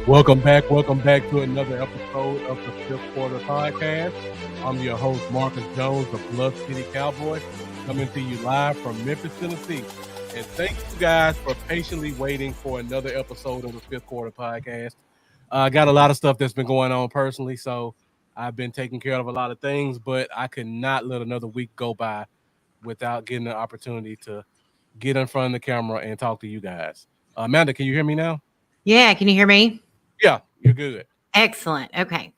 Welcome back to another episode of the Fifth Quarter Podcast. I'm your host, Marcus Jones of Bluff City Cowboys, coming to you live from Memphis, Tennessee. And thank you guys for patiently waiting for another episode of the Fifth Quarter Podcast. I got a lot of stuff that's been going on personally, so I've been taking care of a lot of things, but I could not let another week go by without getting the opportunity to get in front of the camera and talk to you guys. Amanda, can you hear me now? Yeah, can you hear me? Yeah, you're good. Excellent. Okay.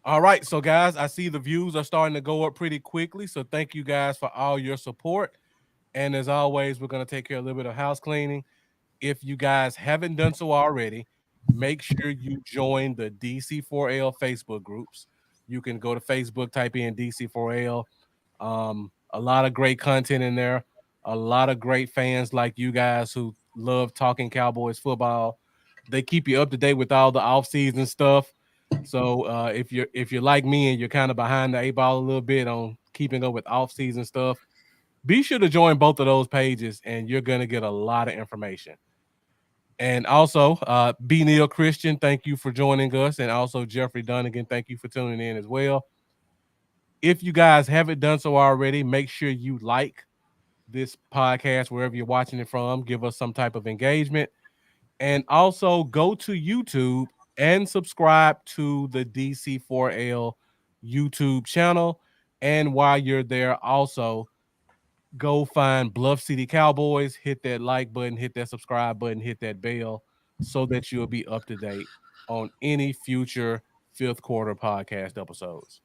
All right, so guys, I see the views are starting to go up pretty quickly. So thank you guys for all your support. And as always, we're going to take care of a little bit of house cleaning. If you guys haven't done so already, make sure you join the DC4L Facebook groups. You can go to Facebook, type in DC4L. A lot of great content in there. A lot of great fans like you guys who love talking Cowboys football. They keep you up to date with all the off-season stuff. So if you're like me and you're kind of behind the eight ball a little bit on keeping up with off-season stuff, be sure to join both of those pages, and you're gonna get a lot of information. And also, B. Neil Christian, thank you for joining us, and also Jeffrey Dunnigan, thank you for tuning in as well. If you guys haven't done so already, make sure you like this podcast wherever you're watching it from. Give us some type of engagement. And also go to YouTube and subscribe to the DC4L YouTube channel. And while you're there, also go find Bluff City Cowboys, hit that like button, hit that subscribe button, hit that bell so that you'll be up to date on any future fifth quarter podcast episodes.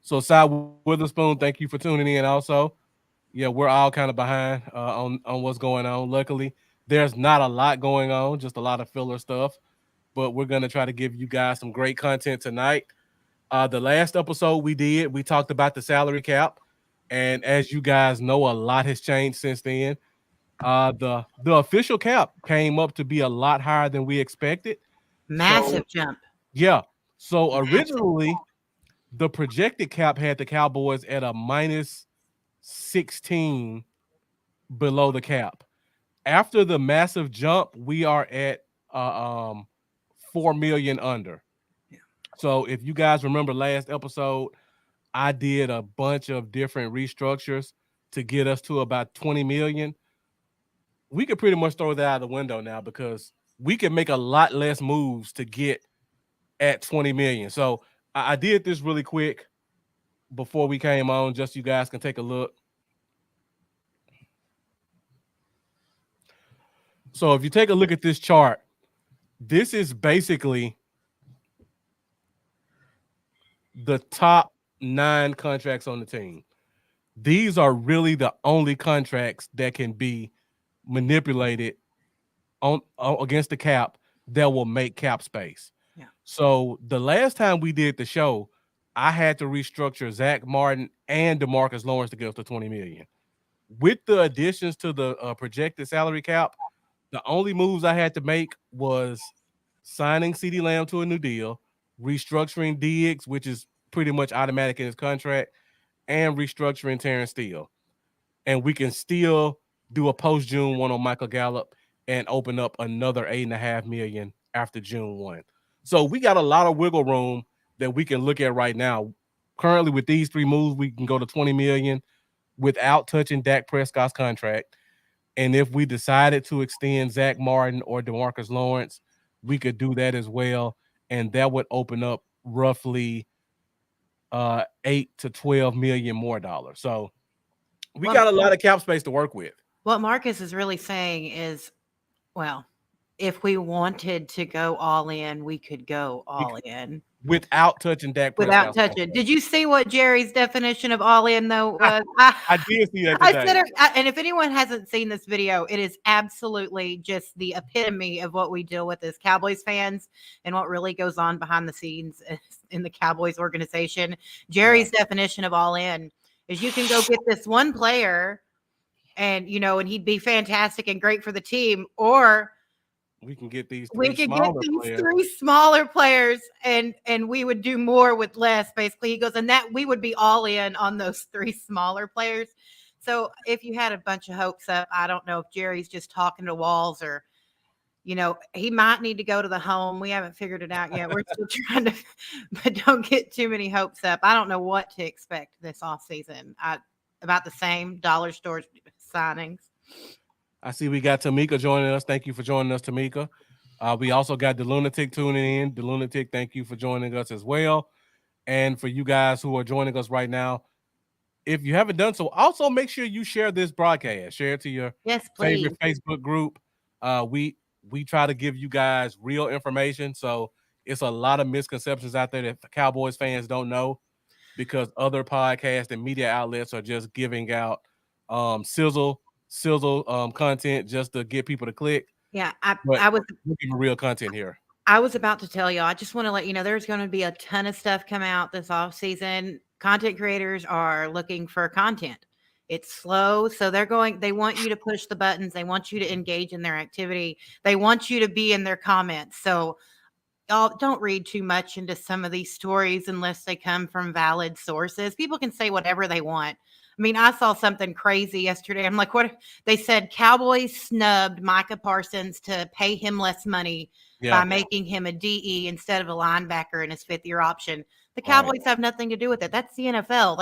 So, Cy Witherspoon, thank you for tuning in also. Yeah, we're all kind of behind on what's going on. Luckily, there's not a lot going on, just a lot of filler stuff. But we're gonna try to give you guys some great content tonight. The last episode we did, we talked about the salary cap, and as you guys know, a lot has changed since then. The official cap came up to be a lot higher than we expected. So Massive jump. yeah, so Massive. originally the projected cap had the Cowboys at a minus 16 below the cap. After the massive jump, we are at 4 million under. Yeah. So if you guys remember last episode, I did a bunch of different restructures to get us to about 20 million. We could pretty much throw that out of the window now because we can make a lot less moves to get at 20 million. So I did this really quick before we came on, just so you guys can take a look. So if you take a look at this chart, this is basically the top 9 contracts on the team. These are really the only contracts that can be manipulated on against the cap that will make cap space. Yeah. So the last time we did the show, I had to restructure Zach Martin and DeMarcus Lawrence to get us to 20 million. With the additions to the projected salary cap, the only moves I had to make was signing CeeDee Lamb to a new deal, restructuring Diggs, which is pretty much automatic in his contract, and restructuring Terrence Steele. And we can still do a post-June 1 on Michael Gallup and open up another $8.5 million after June 1. So we got a lot of wiggle room that we can look at right now. Currently, with these 3 moves, we can go to 20 million without touching Dak Prescott's contract. And if we decided to extend Zach Martin or DeMarcus Lawrence, we could do that as well. And that would open up roughly 8 to 12 million more dollars. So we got a lot of cap space to work with. What Marcus is really saying is, well, if we wanted to go all in, we could go all in. Without touching Dak Prescott. Without touching. Did you see what Jerry's definition of all in, though, was? I did see that today. And if anyone hasn't seen this video, it is absolutely just the epitome of what we deal with as Cowboys fans and what really goes on behind the scenes in the Cowboys organization. Jerry's definition of all in is you can go get this one player and, and he'd be fantastic and great for the team, or we can get these 3 smaller players and we would do more with less, basically. He goes, and that we would be all in on those 3 smaller players. So if you had a bunch of hopes up, I don't know if Jerry's just talking to walls or He might need to go to the home. We haven't figured it out yet. We're still trying to, but don't get too many hopes up. I don't know what to expect this off season. About the same dollar store signings. I see we got Tamika joining us. Thank you for joining us, Tamika. We also got the Lunatic tuning in. The Lunatic, thank you for joining us as well. And for you guys who are joining us right now, if you haven't done so, also make sure you share this broadcast. Share it to your Yes, favorite please. Facebook group. We try to give you guys real information. So it's a lot of misconceptions out there that Cowboys fans don't know because other podcasts and media outlets are just giving out sizzle content just to get people to click. Yeah, I But I was we're giving real content here. I was about to tell you. I just want to let you know there's going to be a ton of stuff come out this off season. Content creators are looking for content. It's slow, so they want you to push the buttons. They want you to engage in their activity. They want you to be in their comments. So y'all don't read too much into some of these stories unless they come from valid sources. People can say whatever they want. I mean, I saw something crazy yesterday. I'm like, what? They said Cowboys snubbed Micah Parsons to pay him less money by Yeah, making him a DE instead of a linebacker in his fifth year option. The right, Cowboys have nothing to do with it. That's the NFL.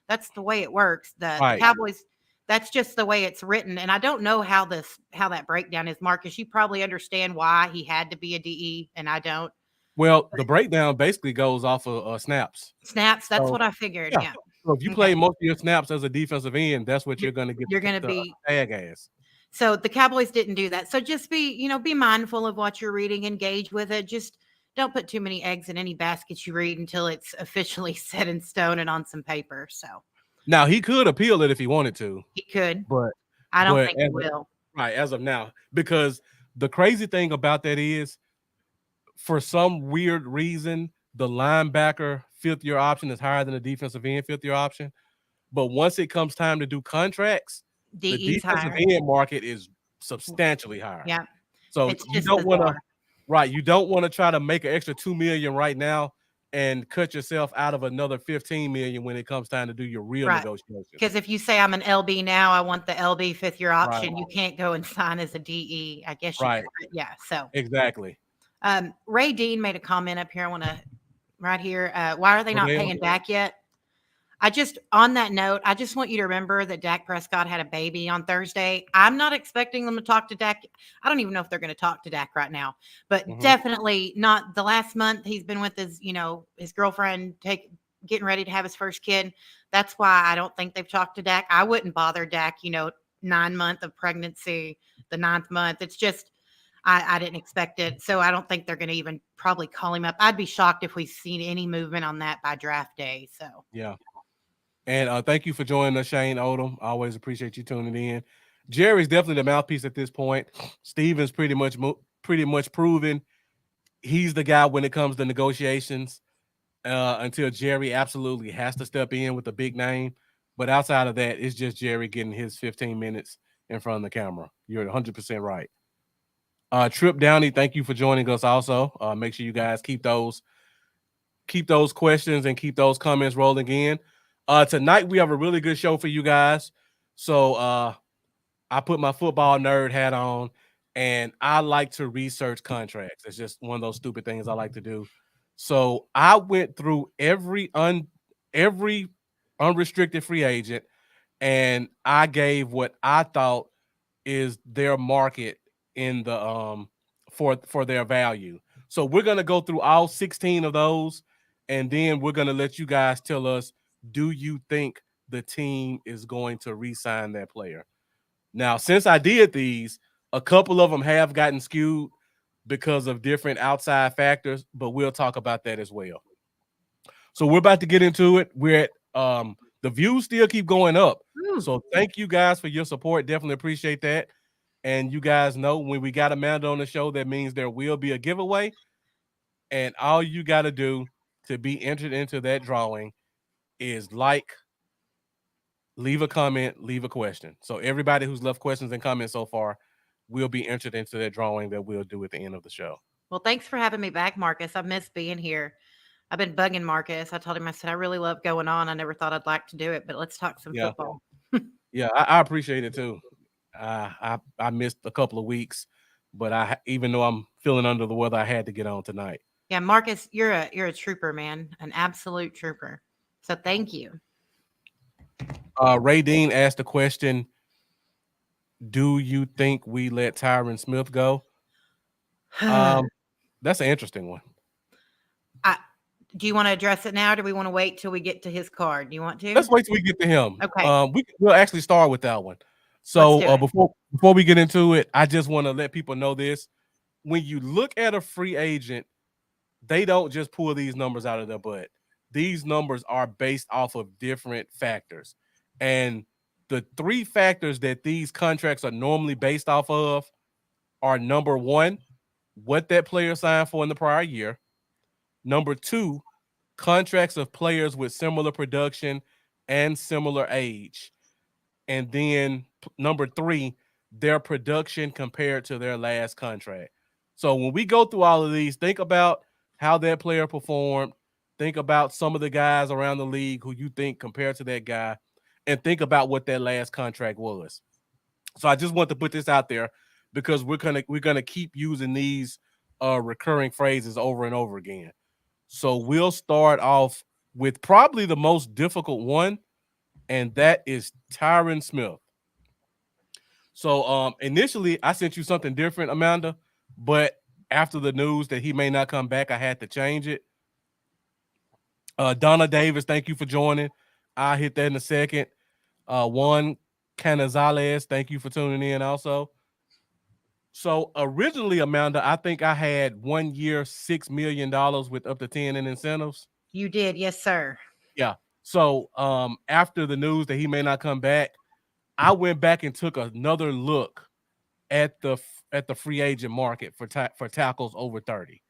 That's the way it works. The right. Cowboys, that's just the way it's written. And I don't know how that breakdown is, Marcus. You probably understand why he had to be a DE, and I don't. Well, the breakdown basically goes off of snaps. Snaps, that's So what I figured. yeah. Yeah. So if you Okay. play most of your snaps as a defensive end, that's what You're, you're going to get you're going to the be. tag as. So the Cowboys didn't do that. So just be mindful of what you're reading, engage with it. Just don't put too many eggs in any basket you read until it's officially set in stone and on some paper. So Now he could appeal it if he wanted to, he could. but I don't but think he will. right as of now, because the crazy thing about that is, for some weird reason, the linebacker fifth year option is higher than the defensive end fifth year option. But once it comes time to do contracts, the DE's defensive higher. end market is substantially higher. Yeah. So It's you just don't want to, bizarre. right? You don't want to try to make an extra $2 million right now and cut yourself out of another $15 million when it comes time to do your real Right. negotiations. Because if you say I'm an LB now, I want the LB fifth year Right, option. You can't go and sign as a DE. I guess you right, could. Yeah. So exactly. Ray Dean made a comment up here. I want to right here. Why are they not Odell, paying Dak yet? On that note, I just want you to remember that Dak Prescott had a baby on Thursday. I'm not expecting them to talk to Dak. I don't even know if they're going to talk to Dak right now, but mhm. definitely not the last month he's been with his girlfriend, getting ready to have his first kid. That's why I don't think they've talked to Dak. I wouldn't bother Dak, 9 month of pregnancy, the ninth month. It's just, I didn't expect it. So I don't think they're going to even probably call him up. I'd be shocked if we've seen any movement on that by draft day. So. Yeah. And thank you for joining us, Shane Odom. I always appreciate you tuning in. Jerry's definitely the mouthpiece at this point. Steven's pretty much proven he's the guy when it comes to negotiations. Until Jerry absolutely has to step in with a big name. But outside of that, it's just Jerry getting his 15 minutes in front of the camera. You're 100% right. Trip Downey, thank you for joining us. Also, make sure you guys keep those questions and keep those comments rolling in. Tonight we have a really good show for you guys. So I put my football nerd hat on, and I like to research contracts. It's just one of those stupid things I like to do. So I went through every unrestricted free agent, and I gave what I thought is their market in the for their value. So we're gonna go through all 16 of those, and then we're gonna let you guys tell us, do you think the team is going to re-sign that player? Now, since I did these, a couple of them have gotten skewed because of different outside factors, but we'll talk about that as well. So we're about to get into it. We're at the views still keep going up. So thank you guys for your support. Definitely appreciate that. And you guys know when we got Amanda on the show, that means there will be a giveaway. And all you got to do to be entered into that drawing is leave a comment, leave a question. So everybody who's left questions and comments so far will be entered into that drawing that we'll do at the end of the show. Well, thanks for having me back, Marcus. I miss being here. I've been bugging Marcus. I told him, I said, I really love going on. I never thought I'd like to do it, but let's talk some Yeah. football. Yeah, I appreciate it too. I missed a couple of weeks. But even though I'm feeling under the weather, I had to get on tonight. Yeah, Marcus, you're a trooper, man, an absolute trooper. So thank you. Ray Dean asked the question: do you think we let Tyron Smith go? Um, that's an interesting one. I, do you want to address it now? Or do we want to wait till we get to his card? Do you want to? Let's wait till we get to him. Okay, We'll actually start with that one. let's So do it. before we get into it, I just want to let people know this: when you look at a free agent, they don't just pull these numbers out of their butt. These numbers are based off of different factors, and the three factors that these contracts are normally based off of are: number one, what that player signed for in the prior year; number two, contracts of players with similar production and similar age; and then number three, their production compared to their last contract. So when we go through all of these, think about how that player performed. Think about some of the guys around the league who you think compared to that guy, and think about what that last contract was. So I just want to put this out there because we're gonna keep using these recurring phrases over and over again. So we'll start off with probably the most difficult one, and that is Tyron Smith. So initially I sent you something different, Amanda, but after the news that he may not come back, I had to change it. Donna Davis, thank you for joining. I'll hit that in a second. Juan Canizales, thank you for tuning in also. So originally, Amanda, I think I had 1 year, $6 million with up to 10 in incentives. You did, yes, sir. Yeah. So after the news that he may not come back, I went back and took another look at the free agent market for tackles over 30.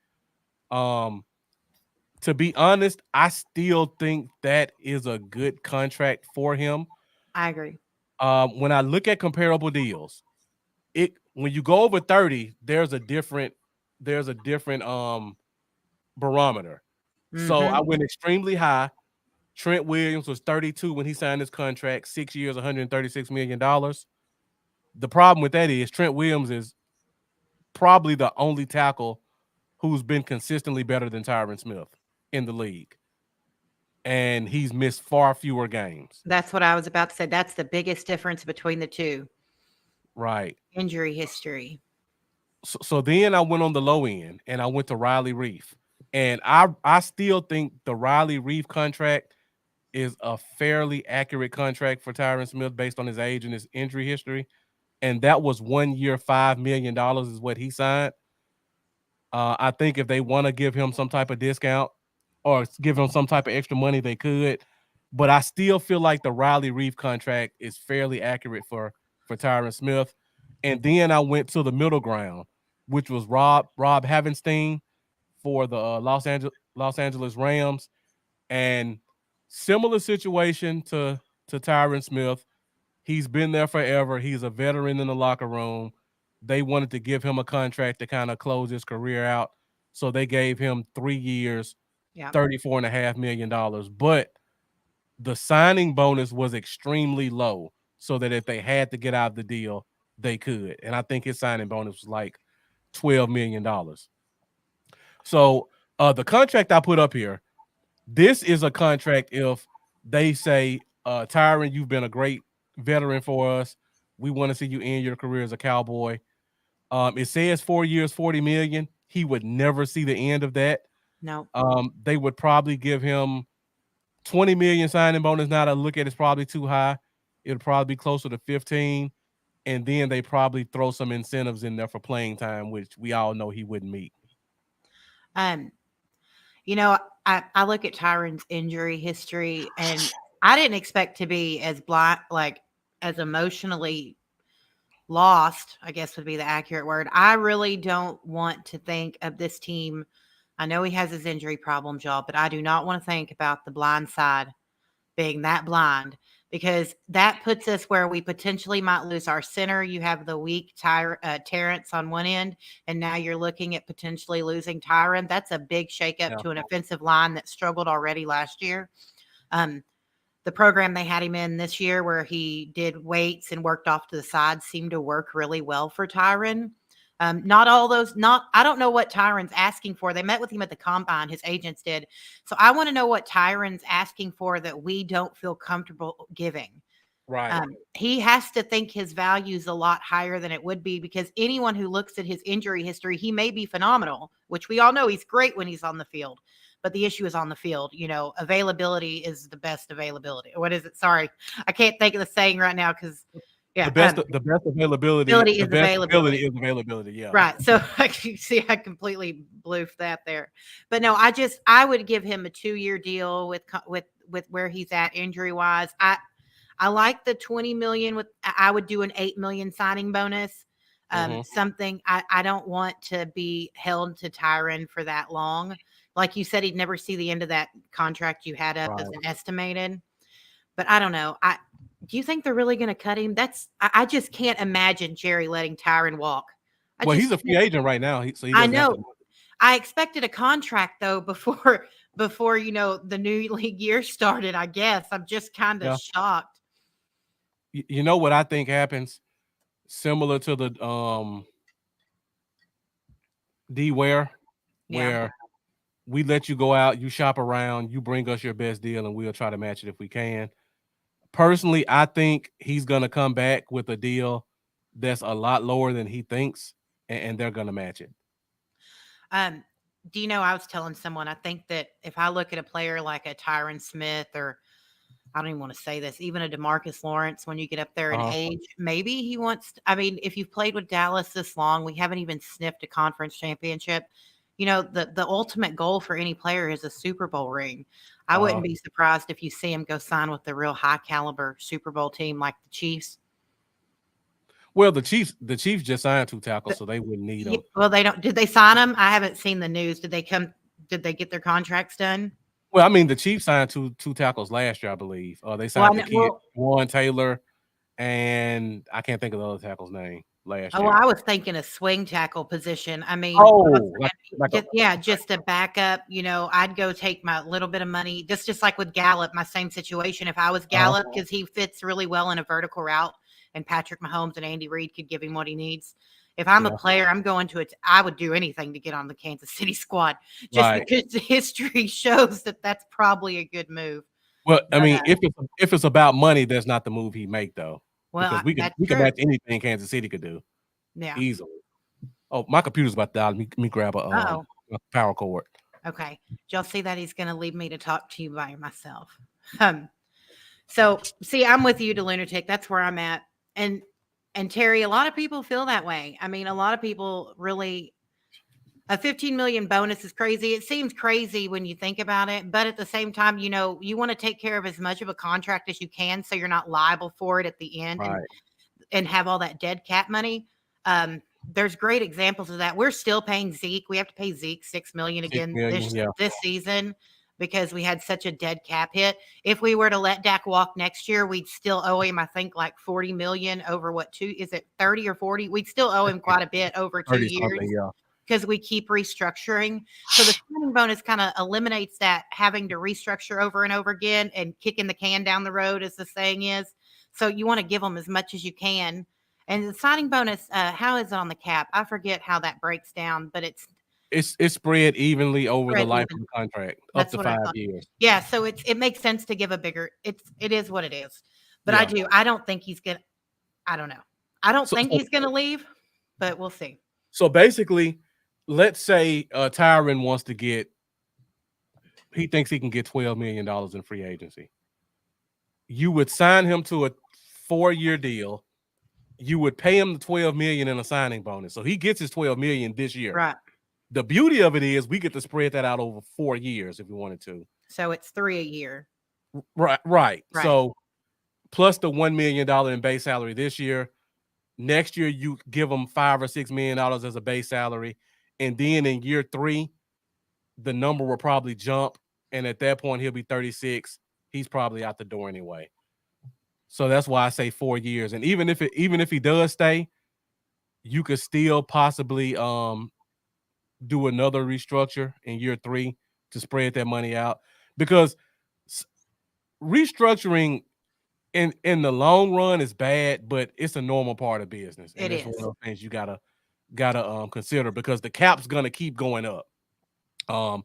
Um, to be honest, I still think that is a good contract for him. I agree. When I look at comparable deals, it when you go over 30, there's a different barometer. So I Mm-hmm. went extremely high. Trent Williams was 32 when he signed his contract, 6 years, $136 million. The problem with that is Trent Williams is probably the only tackle who's been consistently better than Tyron Smith in the league, and he's missed far fewer games. That's what I was about to say. That's the biggest difference between the two. Right. Injury history. So then I went on the low end and I went to Riley Reef. And I still think the Riley Reef contract is a fairly accurate contract for Tyron Smith based on his age and his injury history. And that was 1 year, $5 million is what he signed. I think if they want to give him some type of discount or give him some type of extra money, they could. But I still feel like the Riley Reef contract is fairly accurate for Tyron Smith. And then I went to the middle ground, which was Rob Havenstein for the Los Angeles Rams, and similar situation to Tyron Smith. He's been there forever. He's a veteran in the locker room. They wanted to give him a contract to kind of close his career out. So they gave him 3 years, Yeah. $34.5 million. But the signing bonus was extremely low so that if they had to get out of the deal, they could. And I think his signing bonus was like $12 million. So the contract I put up here, this is a contract if they say, Tyron, you've been a great veteran for us. We want to see you end your career as a Cowboy. It says 4 years, 40 million. He would never see the end of that. No. They would probably give him 20 million signing bonus. Now to look at it's probably too high. It'll probably be closer to 15. And then they probably throw some incentives in there for playing time, which we all know he wouldn't meet. Um, you know, I look at Tyron's injury history and I didn't expect to be as blind, like as emotionally lost, I guess would be the accurate word. I really don't want to think of this team. I know he has his injury problems, y'all, but I do not want to think about the blind side being that blind because that puts us where we potentially might lose our center. You have the weak Terrence on one end, and now you're looking at potentially losing Tyron. That's a big shakeup Yeah. to an offensive line that struggled already last year. The program they had him in this year where he did weights and worked off to the side seemed to work really well for Tyron. Not all those, not, I don't know what Tyron's asking for. They met with him at the combine, his agents did. So I want to know what Tyron's asking for that we don't feel comfortable giving. Right. He has to think his value is a lot higher than it would be, because anyone who looks at his injury history, he may be phenomenal, which we all know he's great when he's on the field. But the issue is on the field. You know, availability is the best availability. What is it? Sorry, I can't think of the saying right now because, yeah, the best availability. The best ability is availability. Yeah. Right. So I see, I completely bloofed that there. But no, I would give him a 2-year deal with where he's at injury wise. I like the 20 million I would do an 8 million signing bonus. Something I don't want to be held to Tyron for that long. Like you said, he'd never see the end of that contract you had up as an estimated. But I don't know. Do you think they're really going to cut him? I just can't imagine Jerry letting Tyron walk. Well, he's a free agent right now, so he I doesn't know. have to. I expected a contract though before the new league year started. I guess I'm just kind of shocked. You know what I think happens? Similar to the D where we let you go out, you shop around, you bring us your best deal, and we'll try to match it if we can. Personally, I think he's gonna come back with a deal that's a lot lower than he thinks, and they're gonna match it. Do you know, I was telling someone, I think that if I look at a player like a Tyron Smith, or I don't even want to say this, even a DeMarcus Lawrence, when you get up there in age, maybe he wants, I mean, if you've played with Dallas this long, we haven't even sniffed a conference championship. You know, the ultimate goal for any player is a Super Bowl ring. I wouldn't be surprised if you see him go sign with a real high caliber Super Bowl team like the Chiefs. Well, the Chiefs just signed 2 tackles, so they wouldn't need them. Well, they don't. Did they sign them? I haven't seen the news. Did they get their contracts done? Well, I mean, the Chiefs signed two tackles last year, I believe. They signed the kid, Warren Taylor, and I can't think of the other tackle's name last year. Well, I was thinking a swing tackle position. I mean, just a backup. You know, I'd go take my little bit of money, just like with Gallup, my same situation. If I was Gallup, because he fits really well in a vertical route, and Patrick Mahomes and Andy Reid could give him what he needs. If I'm a player, I'm going to it. I would do anything to get on the Kansas City squad, just because the history shows that that's probably a good move. Well, I mean, if it's about money, that's not the move he make though. Well, because we can match anything Kansas City could do. Yeah, easily. Oh, my computer's about to die. Let me grab a power cord. Okay, did y'all see that? He's going to leave me to talk to you by myself. So see, I'm with you, to lunatic. That's where I'm at. And Terry, a lot of people feel that way. I mean, a lot of people really, a 15 million bonus is crazy. It seems crazy when you think about it, but at the same time, you know, you want to take care of as much of a contract as you can, so you're not liable for it at the end, and have all that dead cap money. There's great examples of that. We're still paying Zeke. We have to pay Zeke $6 million again this season, because we had such a dead cap hit. If we were to let Dak walk next year, we'd still owe him, I think, like 40 million over 30 or 40? We'd still owe him quite a bit over 2 years, because we keep restructuring. So the signing bonus kind of eliminates that having to restructure over and over again and kicking the can down the road, as the saying is. So you want to give them as much as you can. And the signing bonus, how is it on the cap? I forget how that breaks down, but it's spread evenly over the life of the contract, up to 5 years. Yeah, so it makes sense to give a bigger. It is what it is. But I don't think he's gonna. I don't know. I don't think he's gonna leave, but we'll see. So basically, let's say Tyron wants to get. He thinks he can get $12 million in free agency. You would sign him to a 4-year deal. You would pay him the $12 million in a signing bonus, so he gets his $12 million this year. Right. The beauty of it is we get to spread that out over 4 years if we wanted to. So it's 3 a year. Right. So plus the $1 million in base salary this year. Next year, you give him $5 or $6 million as a base salary. And then in year 3, the number will probably jump. And at that point, he'll be 36. He's probably out the door anyway. So that's why I say 4 years. And even if he does stay, you could still possibly do another restructure in year 3 to spread that money out, because restructuring in the long run is bad, but it's a normal part of business. And it's one of those things you gotta gotta consider, because the cap's gonna keep going up. Um,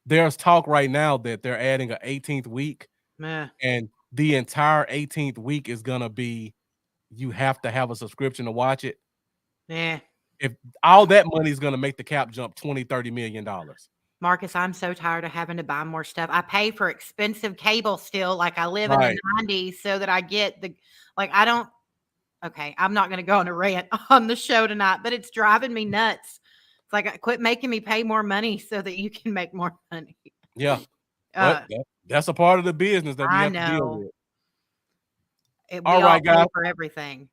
there's talk right now that they're adding an 18th week, Meh, and the entire 18th week is gonna be, you have to have a subscription to watch it. meh. If all that money is gonna make the cap jump 20-30 million dollars. Marcus, I'm so tired of having to buy more stuff. I pay for expensive cable still, like I live in the Right. 90s, so that I get the like I don't okay, I'm not gonna go on a rant on the show tonight, but it's driving me nuts. It's like quit making me pay more money so that you can make more money. Yeah. But Uh, that's a part of the business that we I have to deal know. with. We All all right, guys. pay for everything.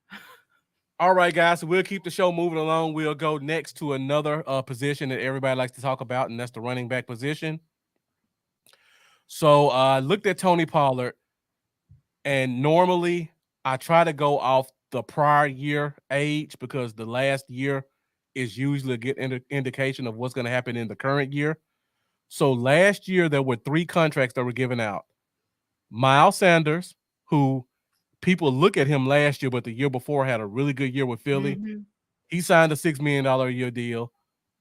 All right, guys. So we'll keep the show moving along. We'll go next to another position that everybody likes to talk about, and that's the running back position. So I looked at Tony Pollard, and normally I try to go off the prior year age, because the last year is usually a good indication of what's going to happen in the current year. So last year there were 3 contracts that were given out. Miles Sanders, who people look at him last year, but the year before had a really good year with Philly. Mhm. He signed a $6 million a year deal.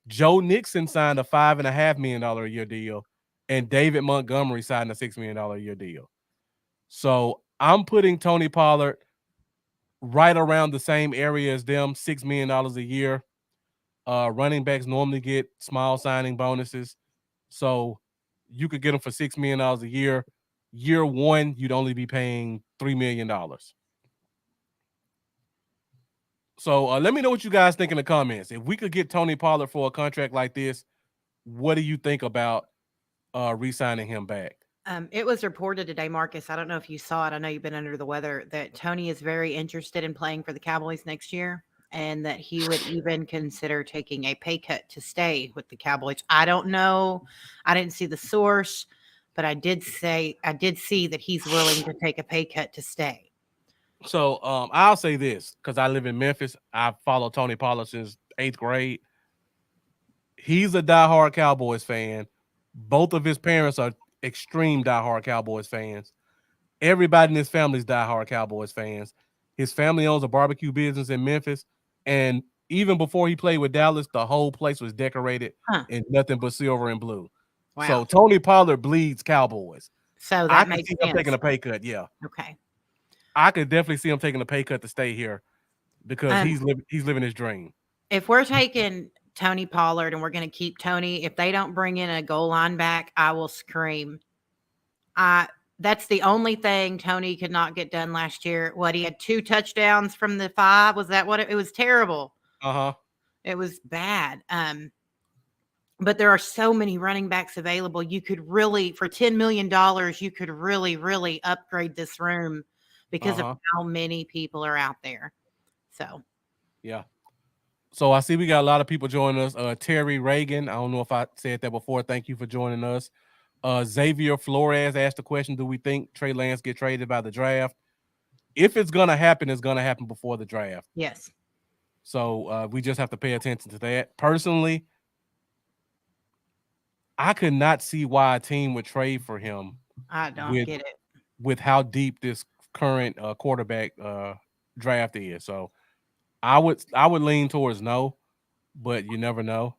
Joe Nixon signed a $5.5 million a year deal. And David Montgomery signed a $6 million a year deal. So I'm putting Tony Pollard right around the same area as them, $6 million a year. Running backs normally get small signing bonuses. So you could get them for $6 million a year. Year one, you'd only be paying $3 million. So let me know what you guys think in the comments. If we could get Tony Pollard for a contract like this, what do you think about re-signing him back? It was reported today, Marcus. I don't know if you saw it. I know you've been under the weather. That Tony is very interested in playing for the Cowboys next year, and that he would even consider taking a pay cut to stay with the Cowboys. I don't know. I didn't see the source, but I did see that he's willing to take a pay cut to stay. So I'll say this, because I live in Memphis. I follow Tony Pollard since 8th grade. He's a diehard Cowboys fan. Both of his parents are extreme diehard Cowboys fans. Everybody in his family is diehard Cowboys fans. His family owns a barbecue business in Memphis. And even before he played with Dallas, the whole place was decorated Huh. in nothing but silver and blue. So Wow. Tony Pollard bleeds Cowboys. So I that could makes see him taking sense. a pay cut. Yeah. Okay. I could definitely see him taking a pay cut to stay here, because Um, he's living his dream. if we're taking Tony Pollard and we're going to keep Tony, if they don't bring in a goal line back, I will scream. That's the only thing Tony could not get done last year. What, he had 2 touchdowns from the 5? Was that what it was? Terrible. Uh-huh. It was bad. But there are so many running backs available. You could really, for $10 million, you could really, really upgrade this room because of Uh-huh. how many people are out there. So, Yeah. So I see we got a lot of people joining us. Terry Reagan, I don't know if I said that before. Thank you for joining us. Xavier Flores asked the question, do we think Trey Lance get traded by the draft? If it's going to happen, it's going to happen before the draft. yes. So we just have to pay attention to that. Personally, I could not see why a team would trade for him I don't with get it. with how deep this current quarterback draft is. So I would lean towards no, but you never know.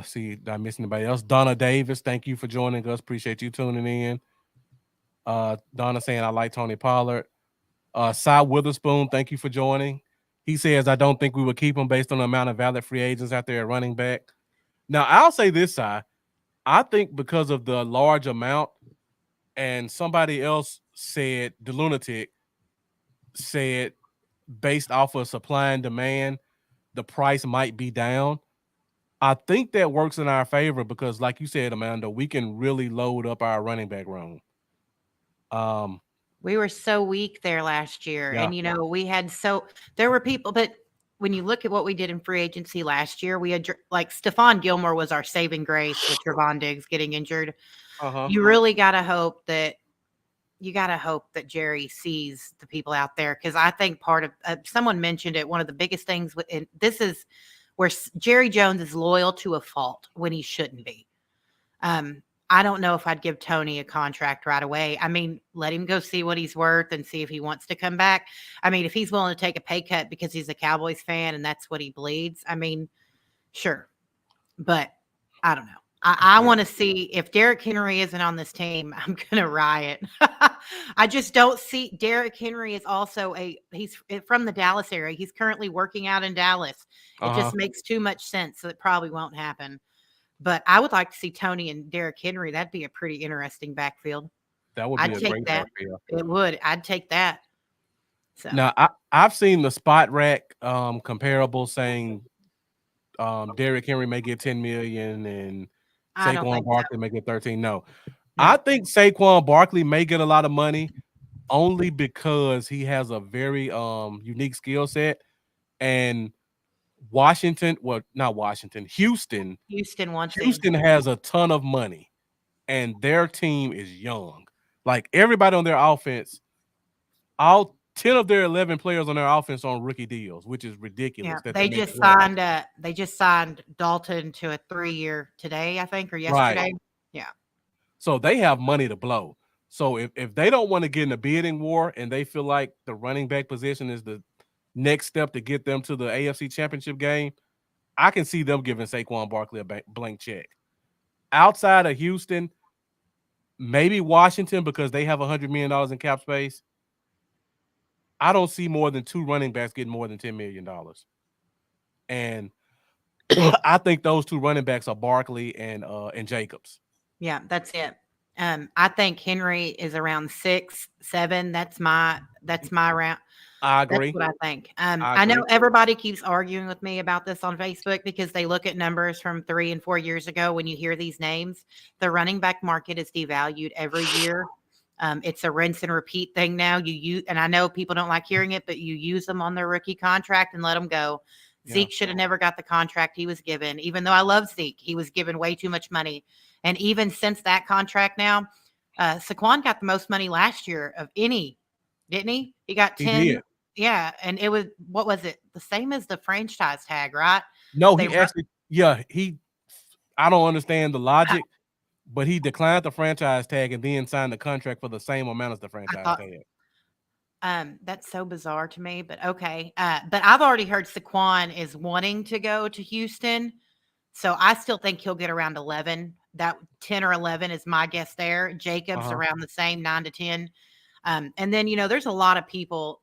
See, did I miss anybody else? Donna Davis, thank you for joining us. Appreciate you tuning in. Donna saying I like Tony Pollard. Cy Witherspoon, thank you for joining. He says I don't think we would keep him based on the amount of valid free agents out there at running back. Now I'll say this, Cy. I think because of the large amount, and somebody else said, the lunatic said, based off of supply and demand, the price might be down. I think that works in our favor because, like you said, Amanda, we can really load up our running back room. We were so weak there last year. Yeah. And, there were people, but when you look at what we did in free agency last year, we had like Stephon Gilmore was our saving grace with Trevon Diggs getting injured. Uh-huh. You really got to hope that Jerry sees the people out there. Cause I think part of, someone mentioned it, one of the biggest things, and this is where Jerry Jones is loyal to a fault when he shouldn't be. I don't know if I'd give Tony a contract right away. I mean, let him go see what he's worth and see if he wants to come back. I mean, if he's willing to take a pay cut because he's a Cowboys fan and that's what he bleeds, I mean, sure. But I don't know. I Yeah. want to see if Derrick Henry isn't on this team, I'm gonna riot. I just don't see Derrick Henry is also he's from the Dallas area. He's currently working out in Dallas. It Uh-huh. just makes too much sense. So it probably won't happen. But I would like to see Tony and Derrick Henry. That'd be a pretty interesting backfield. That would be I'd a take great that. backfield. It would. I'd take that. So Now, I've seen the spot rack comparable saying Derrick Henry may get 10 million and I don't Saquon think so. Barkley may get 13. No. I No. think Saquon Barkley may get a lot of money only because he has a very unique skill set, and Washington, well, not Washington, Houston. Houston wants him. Houston has a ton of money, and their team is young. Like everybody on their offense, all 10 of their 11 players on their offense are on rookie deals, which is ridiculous. Yeah, That they they make just playoffs. signed Dalton to a 3-year today, I think, or Right. yesterday. Yeah. So they have money to blow. So if they don't want to get in a bidding war and they feel like the running back position is the next step to get them to the AFC Championship game, I can see them giving Saquon Barkley a blank check. Outside of Houston, maybe Washington because they have $100 million in cap space. I don't see more than 2 running backs getting more than $10 million. And I think those 2 running backs are Barkley and Jacobs. Yeah, that's it. I think Henry is around 6, 7. That's my round. I That's agree. what I think. I I know agree. everybody keeps arguing with me about this on Facebook because they look at numbers from 3 and 4 years ago. When you hear these names, the running back market is devalued every year. It's a rinse and repeat thing now. And I know people don't like hearing it, but you use them on their rookie contract and let them go. Yeah. Zeke should have never got the contract he was given. Even though I love Zeke, he was given way too much money. And even since that contract now, Saquon got the most money last year of any, didn't he? He got 10. He did. Yeah. And it was, what was it? The same as the franchise tag, right? No, They he actually, I don't understand the logic, but he declined the franchise tag and then signed the contract for the same amount as the franchise thought- tag. That's so bizarre to me, but okay. But I've already heard Saquon is wanting to go to Houston. So I still think he'll get around 11. That 10 or 11 is my guess there. Jacobs around the same 9 to 10. And then, there's a lot of people,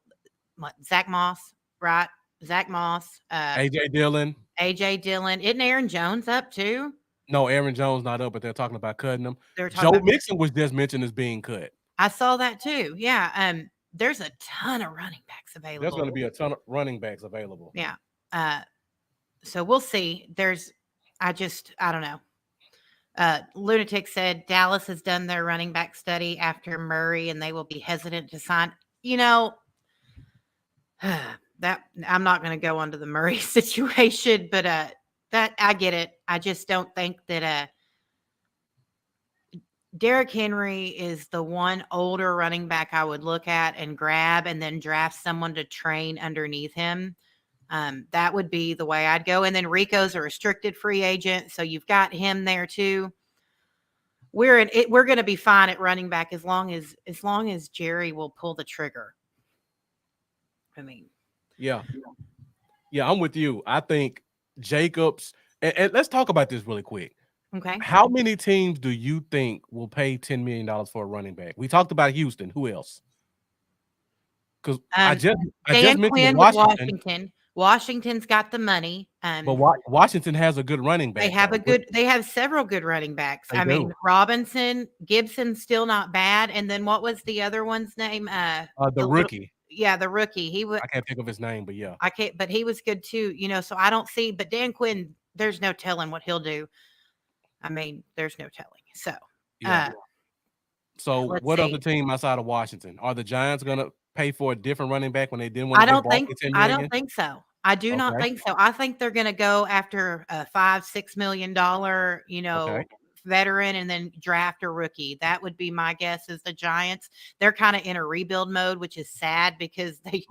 like Zach Moss, right? Zach Moss, AJ Dillon. AJ Dillon. Isn't Aaron Jones up too? No, Aaron Jones not up, but they're talking about cutting him. They're talking Joe about, Mixon was just mentioned as being cut. I saw that too. Yeah. There's a ton of running backs available. There's going to be a ton of running backs available. Yeah. So we'll see. I don't know. Lunatic said Dallas has done their running back study after Murray and they will be hesitant to sign. That I'm not going to go onto the Murray situation, but that I get it. I just don't think that Derrick Henry is the one older running back I would look at and grab and then draft someone to train underneath him. That would be the way I'd go. And then Rico's a restricted free agent, so you've got him there too. We're going to be fine at running back as long as Jerry will pull the trigger. I mean, yeah, I'm with you. I think Jacobs, and let's talk about this really quick. Okay. How many teams do you think will pay $10 million for a running back? We talked about Houston. Who else? Because I just mentioned Washington. Washington's got the money. But Washington has a good running back. They have several good running backs. I mean, Robinson, Gibson's still not bad. And then what was the other one's name? The rookie. The rookie. I can't think of his name, but yeah. I can't, but he was good too, so I don't see, but Dan Quinn, there's no telling what he'll do. I mean, there's no telling. So, so what other team outside of Washington? Are the Giants going to pay for a different running back when they didn't want to I don't think so. I do not think so. I think they're going to go after a $5-6 million, veteran and then draft a rookie. That would be my guess is the Giants. They're kind of in a rebuild mode, which is sad because they,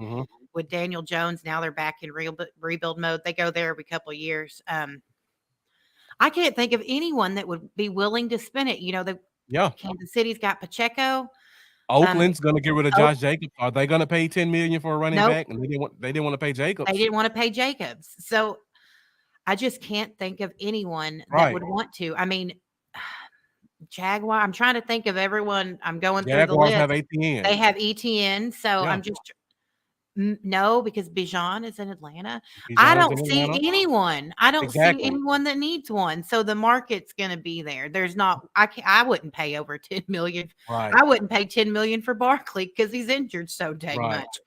with Daniel Jones, now they're back in rebuild mode. They go there every couple of years. I can't think of anyone that would be willing to spend it. The Yeah. Kansas City's got Pacheco. Um, Oakland's gonna get rid of oh, Josh Jacobs. Are they gonna pay 10 million for a running nope, back? And they didn't want to pay they Jacobs. didn't want to pay Jacobs. So I just can't think of anyone that Right. would want to. I mean, Jaguar. I'm trying to think of everyone. I'm going through the Jaguars list. have ATN. They have ETN, so Yeah. I'm just no, because Bijan is in Atlanta. I Bijan is don't in see Atlanta. anyone. I don't see Exactly. anyone that needs one. So the market's going to be there. There's not. I wouldn't pay over 10 million. Right. I wouldn't pay 10 million for Barkley because he's injured so dang Right. much.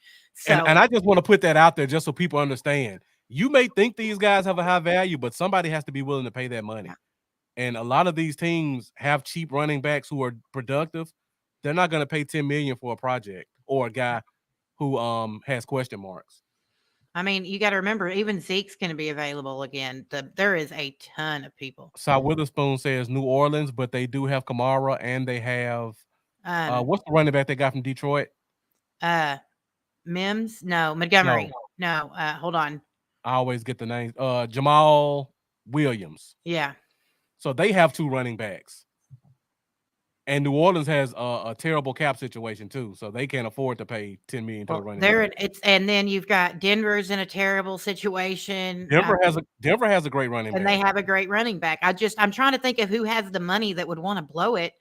And So I just want to put that out there just so people understand. You may think these guys have a high value, but somebody has to be willing to pay that yeah. money. And a lot of these teams have cheap running backs who are productive. They're not going to pay 10 million for a project or a guy who has question marks. I mean, you got to remember, even Zeke's going to be available again. There is a ton of people. Cy Witherspoon says New Orleans, but they do have Kamara and they have what's the running back they got from Detroit? Mims, no, Montgomery, No, no. Hold on, I always get the name. Jamal Williams. yeah. So they have two running backs. And New Orleans has a terrible cap situation too, so they can't afford to pay 10 million to a Well, running they're back. in, it's and then you've got Denver's in a terrible situation. Denver has a great running And they back. have a great running back. I'm trying to think of who has the money that would want to blow it,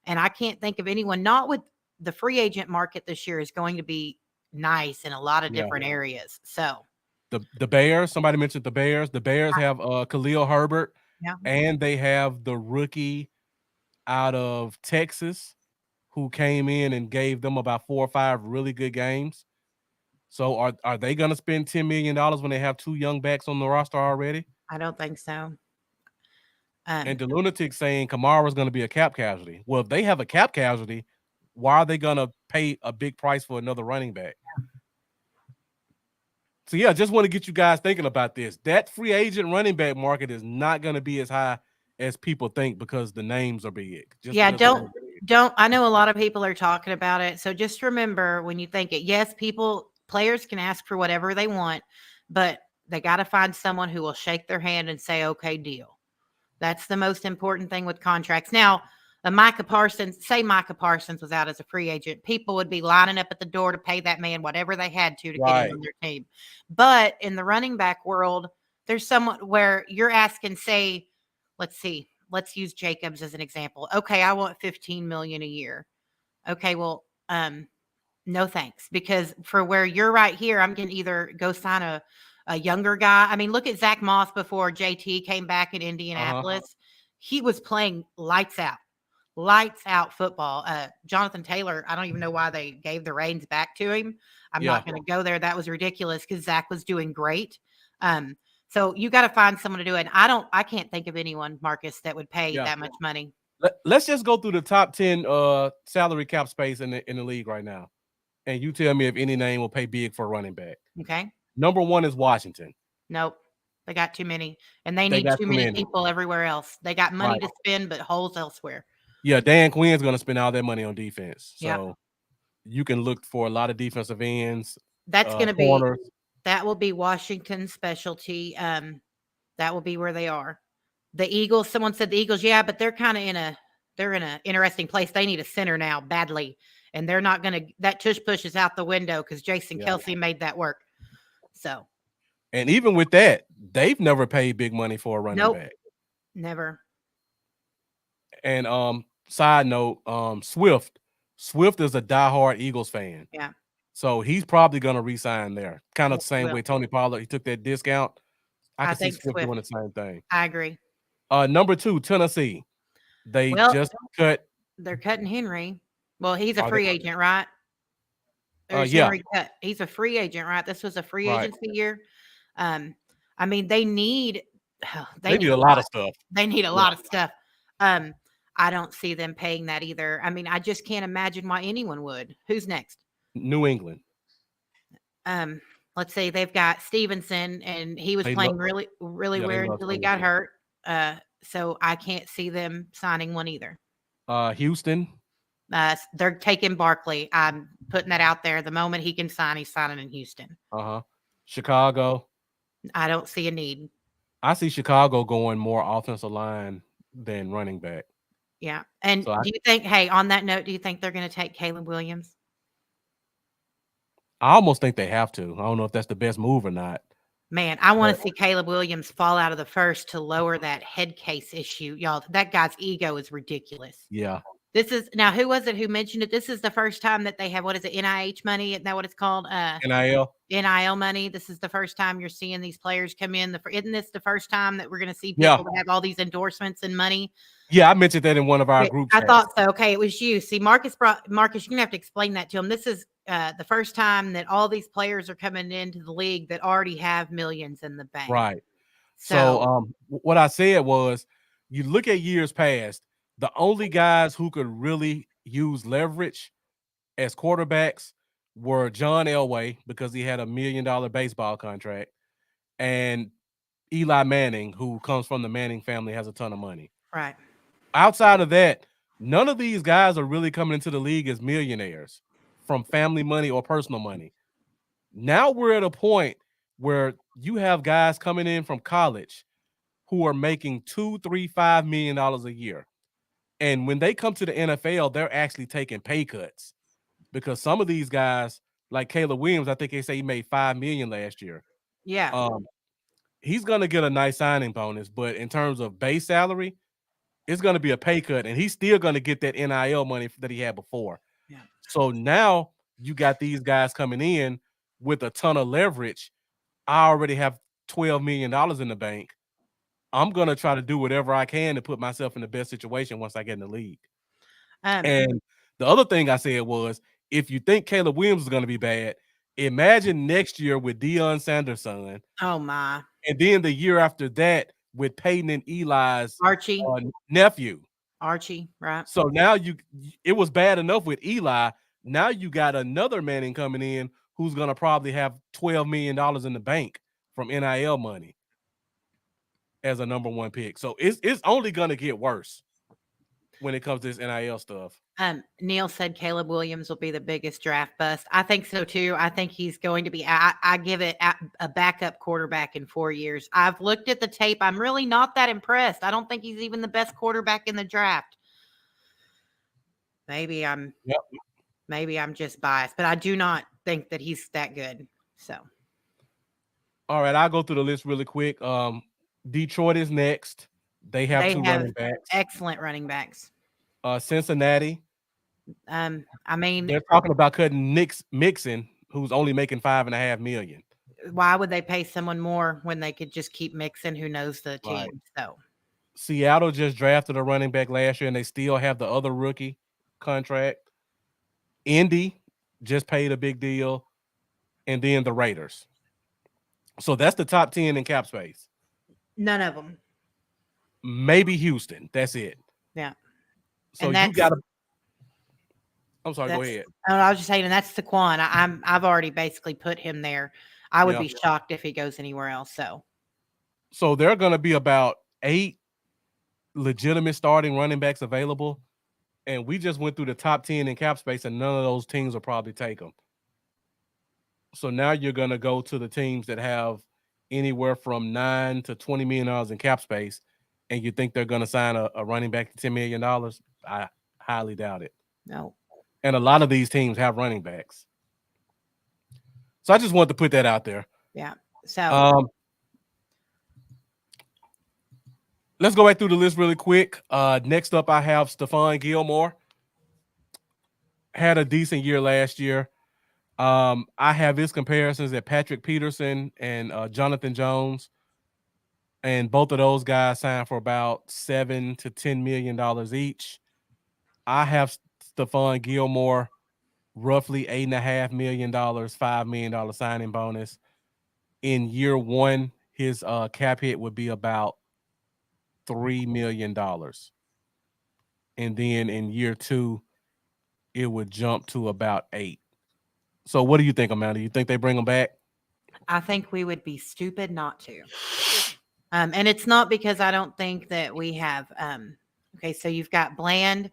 and I can't think of anyone. Not with the free agent market this year is going to be nice in a lot of Yeah. different areas. So The Bears, somebody mentioned the Bears. The Bears have Khalil Herbert, yeah, and they have the rookie out of Texas who came in and gave them about 4 or 5 really good games. So are they going to spend $10 million when they have two young backs on the roster already? I don't think so. And the lunatic saying Kamara is going to be a cap casualty. Well, if they have a cap casualty, why are they going to pay a big price for another running back? So yeah, just want to get you guys thinking about this. That free agent running back market is not going to be as high as people think because the names are big. Yeah, don't. I know a lot of people are talking about it. So just remember when you think it, yes, players can ask for whatever they want, but they got to find someone who will shake their hand and say, okay, deal. That's the most important thing with contracts. Now, Micah Parsons was out as a free agent, people would be lining up at the door to pay that man whatever they had to get him on their team. But in the running back world, there's someone where you're asking, say, let's use Jacobs as an example. Okay, I want 15 million a year. Okay, well, no thanks, because for where you're right here, I'm going to either go sign a younger guy. I mean, look at Zach Moss before JT came back in Indianapolis. He was playing lights out football. Jonathan Taylor, I don't even know why they gave the reins back to him. I'm not going to go there. That was ridiculous because Zach was doing great. So you got to find someone to do it. And I can't think of anyone, Marcus, that would pay that much money. Let's just go through the top 10 salary cap space in the league right now. And you tell me if any name will pay big for a running back. Okay. Number 1 is Washington. Nope. They got too many. And they need too many people everywhere else. They got money to spend, but holes elsewhere. Yeah, Dan Quinn's going to spend all that money on defense. So you can look for a lot of defensive ends. That's going to that will be Washington's specialty. That will be where they are. The Eagles, someone said the Eagles, yeah, but they're kind of in an interesting place. They need a center now badly. And they're not going to, that tush push is out the window because Jason Kelsey made that work. So. And even with that, they've never paid big money for a running back. Never. And side note, Swift is a diehard Eagles fan. Yeah. So he's probably going to re-sign there. Kind of the same way Tony Pollard, he took that discount. I can see Swift doing the same thing. I agree. Number 2, Tennessee. They're cutting Henry. Well, he's a free agent, right? Henry cut. He's a free agent, right? This was a free agency year. I mean, they need a lot of stuff. They need a lot of stuff. I don't see them paying that either. I mean, I just can't imagine why anyone would. Who's next? New England. Let's say they've got Stevenson, and he was playing really, really weird until he got hurt. So I can't see them signing one either. Houston. They're taking Barkley. I'm putting that out there. The moment he can sign, he's signing in Houston. Chicago. I don't see a need. I see Chicago going more offensive line than running back. Yeah. And So do you think, hey, on that note, do you think they're going to take Caleb Williams? I almost think they have to. I don't know if that's the best move or not. Man, I want But to see Caleb Williams fall out of the first to lower that head case issue. Y'all, that guy's ego is ridiculous. yeah, This is now, who was it who mentioned it? This is the first time that they have, what is it, NIH money? Isn't that what it's called? NIL. NIL money. This is the first time you're seeing these players come in. Isn't this the first time that we're going to see Yeah, people that have all these endorsements and money? yeah. I mentioned that in one of our Okay, group I chats. thought so. Okay, it was you. See, Marcus. You're gonna have to explain that to him. This is the first time that all these players are coming into the league that already have millions in the bank. Right. So, So what I said was, you look at years past, the only guys who could really use leverage as quarterbacks were John Elway because he had $1 million baseball contract, and Eli Manning, who comes from the Manning family, has a ton of money. right, Outside of that, none of these guys are really coming into the league as millionaires from family money or personal money. Now we're at a point where you have guys coming in from college who are making $2, 3, $5 million a year. And when they come to the NFL, they're actually taking pay cuts because some of these guys, like Caleb Williams, I think they say he made $5 million last year. yeah, Um, he's gonna get a nice signing bonus, but in terms of base salary, it's gonna be a pay cut, and he's still gonna get that NIL money that he had before. yeah. So now you got these guys coming in with a ton of leverage. I already have $12 million in the bank. I'm gonna try to do whatever I can to put myself in the best situation once I get in the league. Um, And the other thing I said was, if you think Caleb Williams is gonna be bad, imagine next year with Deion Sanders' son, oh my, and then the year after that with Peyton and Eli's Archie, nephew. Archie, right? So now it was bad enough with Eli. Now you got another Manning coming in who's gonna probably have $12 million in the bank from NIL money as a number one pick. So it's only gonna get worse when it comes to this NIL stuff. Neil said Caleb Williams will be the biggest draft bust. I think so too. I think he's going to be. I give it a backup quarterback in 4 years. I've looked at the tape. I'm really not that impressed. I don't think he's even the best quarterback in the draft. Maybe I'm. Yep. Maybe I'm just biased, but I do not think that he's that good. So All right, I'll go through the list really quick. Detroit is next. They have they two have running backs. excellent running backs. Cincinnati, I mean, they're talking about cutting Nick Mixon, who's only making $5.5 million. why would they pay someone more when they could just keep mixing? Who knows the Right. team? So Seattle just drafted a running back last year, and they still have the other rookie contract. Indy just paid a big deal, and then the Raiders. So that's the top 10 in cap space. none of them. Maybe Houston. That's it. Yeah, So and you that's got to. I'm sorry. Go that's. ahead. I was just saying, and that's Saquon. I've already basically put him there. I would Yeah. be shocked if he goes anywhere else. So there are going to be about 8 legitimate starting running backs available, and we just went through the top 10 in cap space, and none of those teams will probably take them. So now you're going to go to the teams that have anywhere from $9 to $20 million in cap space, and you think they're going to sign a running back to $10 million? I highly doubt it. No. And a lot of these teams have running backs. So I just wanted to put that out there. Yeah. So let's go back through the list really quick. Next up, I have Stephon Gilmore. Had a decent year last year. I have his comparisons at Patrick Peterson and Jonathan Jones, and both of those guys signed for about $7 to $10 million each. I have Stephon Gilmore roughly $8.5 million, $5 million signing bonus. In year one, his cap hit would be about $3 million, and then in year two, it would jump to about 8. So, what do you think, Amanda? You think they bring him back? I think we would be stupid not to. And it's not because I don't think that we have. Okay, so you've got Bland,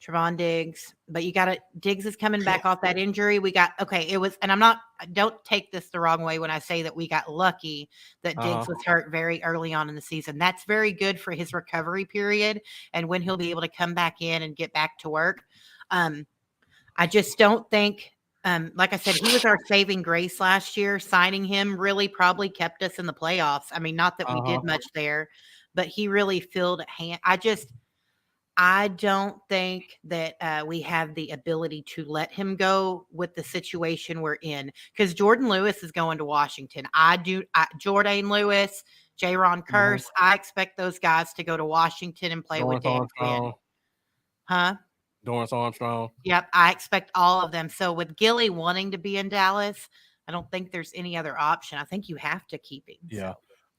Trevon Diggs, but you got to Diggs is coming back off that injury. We got okay. It was, and I'm not. Don't take this the wrong way when I say that we got lucky that Diggs was hurt very early on in the season. That's very good for his recovery period and when he'll be able to come back in and get back to work. I just don't think. Like I said, he was our saving grace last year. Signing him really probably kept us in the playoffs. I mean, not that we did much there, but he really filled a hand. I don't think that we have the ability to let him go with the situation we're in because Jordan Lewis is going to Washington. Jordan Lewis, Jaron Curse. I expect those guys to go to Washington and play with Dan Quinn. Huh? Dorrance Armstrong. Yep, I expect all of them. So with Gilly wanting to be in Dallas, I don't think there's any other option. I think you have to keep him. Yeah.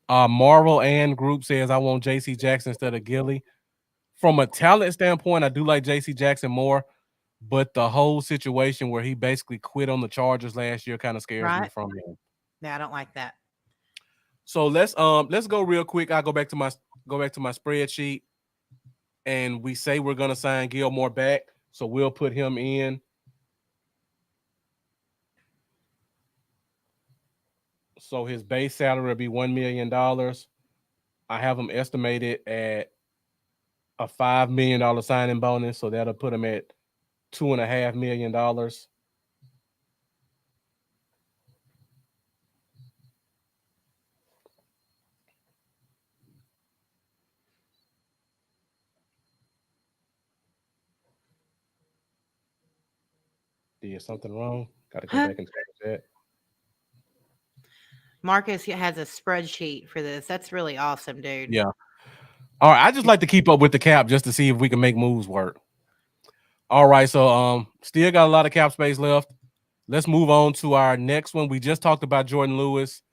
Marvel and Group says I want J.C. Jackson instead of Gilly. From a talent standpoint, I do like J.C. Jackson more, but the whole situation where he basically quit on the Chargers last year kind of scares me from him. Yeah, I don't like that. So let's go real quick. I'll go back to my spreadsheet, and we say we're gonna sign Gilmore back, so we'll put him in. So his base salary will be $1 million. I have him estimated at a $5 million signing bonus, so that'll put him at $2.5 million. Did something wrong? Got to go back and change that. Marcus has a spreadsheet for this. That's really awesome, dude. Yeah. All right. I just like to keep up with the cap just to see if we can make moves work. All right. So still got a lot of cap space left. Let's move on to our next one. We just talked about Jordan Lewis.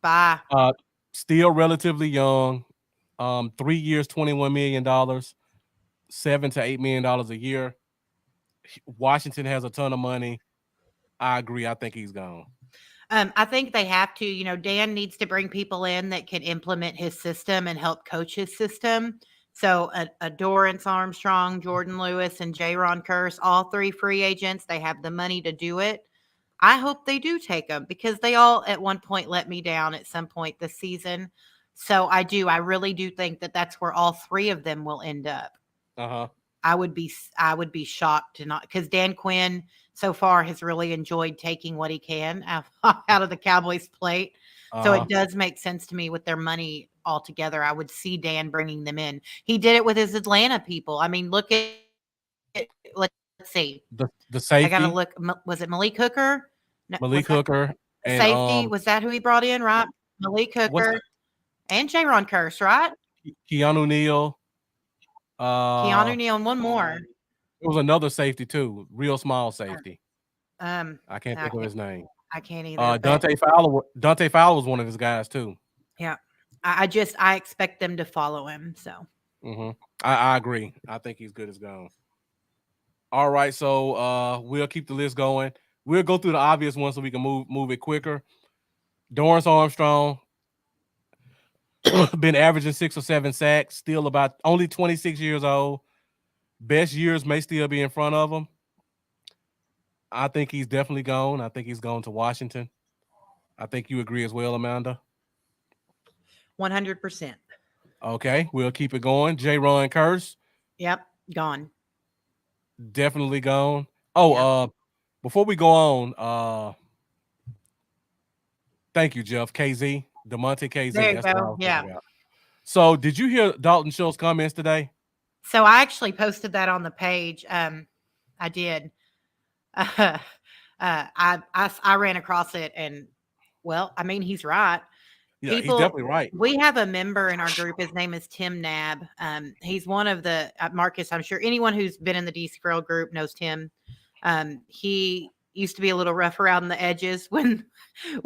Bye. Still relatively young. 3 years, $21 million, $7 to $8 million a year. Washington has a ton of money. I agree. I think he's gone. I think they have to. You know, Dan needs to bring people in that can implement his system and help coach his system. So a Dorrance Armstrong, Jordan Lewis, and Jaron Curse, all three free agents, they have the money to do it. I hope they do take them because they all at one point let me down at some point this season. So I really do think that that's where all three of them will end up. I would be shocked to not, because Dan Quinn so far has really enjoyed taking what he can out of the Cowboys plate. So it does make sense to me with their money altogether. I would see Dan bringing them in. He did it with his Atlanta people. I mean, look at, let's see. The safety. I got to look. Was it Malik Hooker? No, Malik Hooker. And, safety. Was that who he brought in, right? Malik Hooker and Jaron Curse, right? Keanu Neal. Keanu Neal and one more. It was another safety too, real small safety. I can't think of his name. I can't either. Dante Fowler. Dante Fowler was one of his guys too. Yeah, I expect them to follow him. So I agree. I think he's good as gone. All right, so we'll keep the list going. We'll go through the obvious ones so we can move it quicker. Dorrance Armstrong been averaging 6 or 7 sacks, still about only 26 years old. Best years may still be in front of him. I think he's definitely gone. I think he's gone to Washington. I think you agree as well, Amanda. 100%. Okay, we'll keep it going. Jaron Curse. Yep, gone. Definitely gone. Oh, before we go on, thank you, Jeff. KZ, DeMonte KZ. There you go. Yeah. So, did you hear Dalton Schultz's comments today? So I actually posted that on the page. I did. I ran across it, and well, I mean, he's right. Yeah, he's definitely right. We have a member in our group. His name is Tim Nab. He's one of the Marcus. I'm sure anyone who's been in the DC Girl group knows Tim. He used to be a little rough around the edges when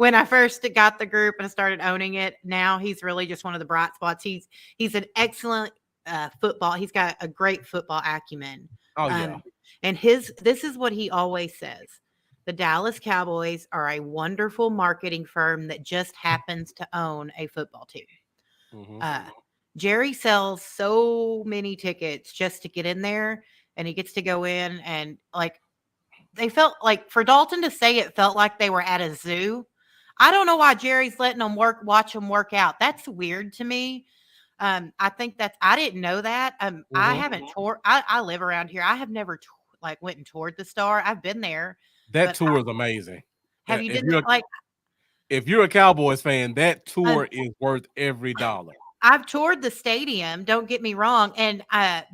I first got the group and started owning it. Now he's really just one of the bright spots. He's an excellent football. He's got a great football acumen. Oh yeah. And this is what he always says. The Dallas Cowboys are a wonderful marketing firm that just happens to own a football team. Jerry sells so many tickets just to get in there and he gets to go in and like they felt like for Dalton to say it felt like they were at a zoo. I don't know why Jerry's letting them watch them work out. That's weird to me. I think that's I didn't know that. I haven't toured. I live around here. I have never like went and toured the Star. I've been there, That but tour is amazing. have you If did like you're a Cowboys fan, that um, tour is worth every dollar. I've toured the stadium, don't get me wrong, and,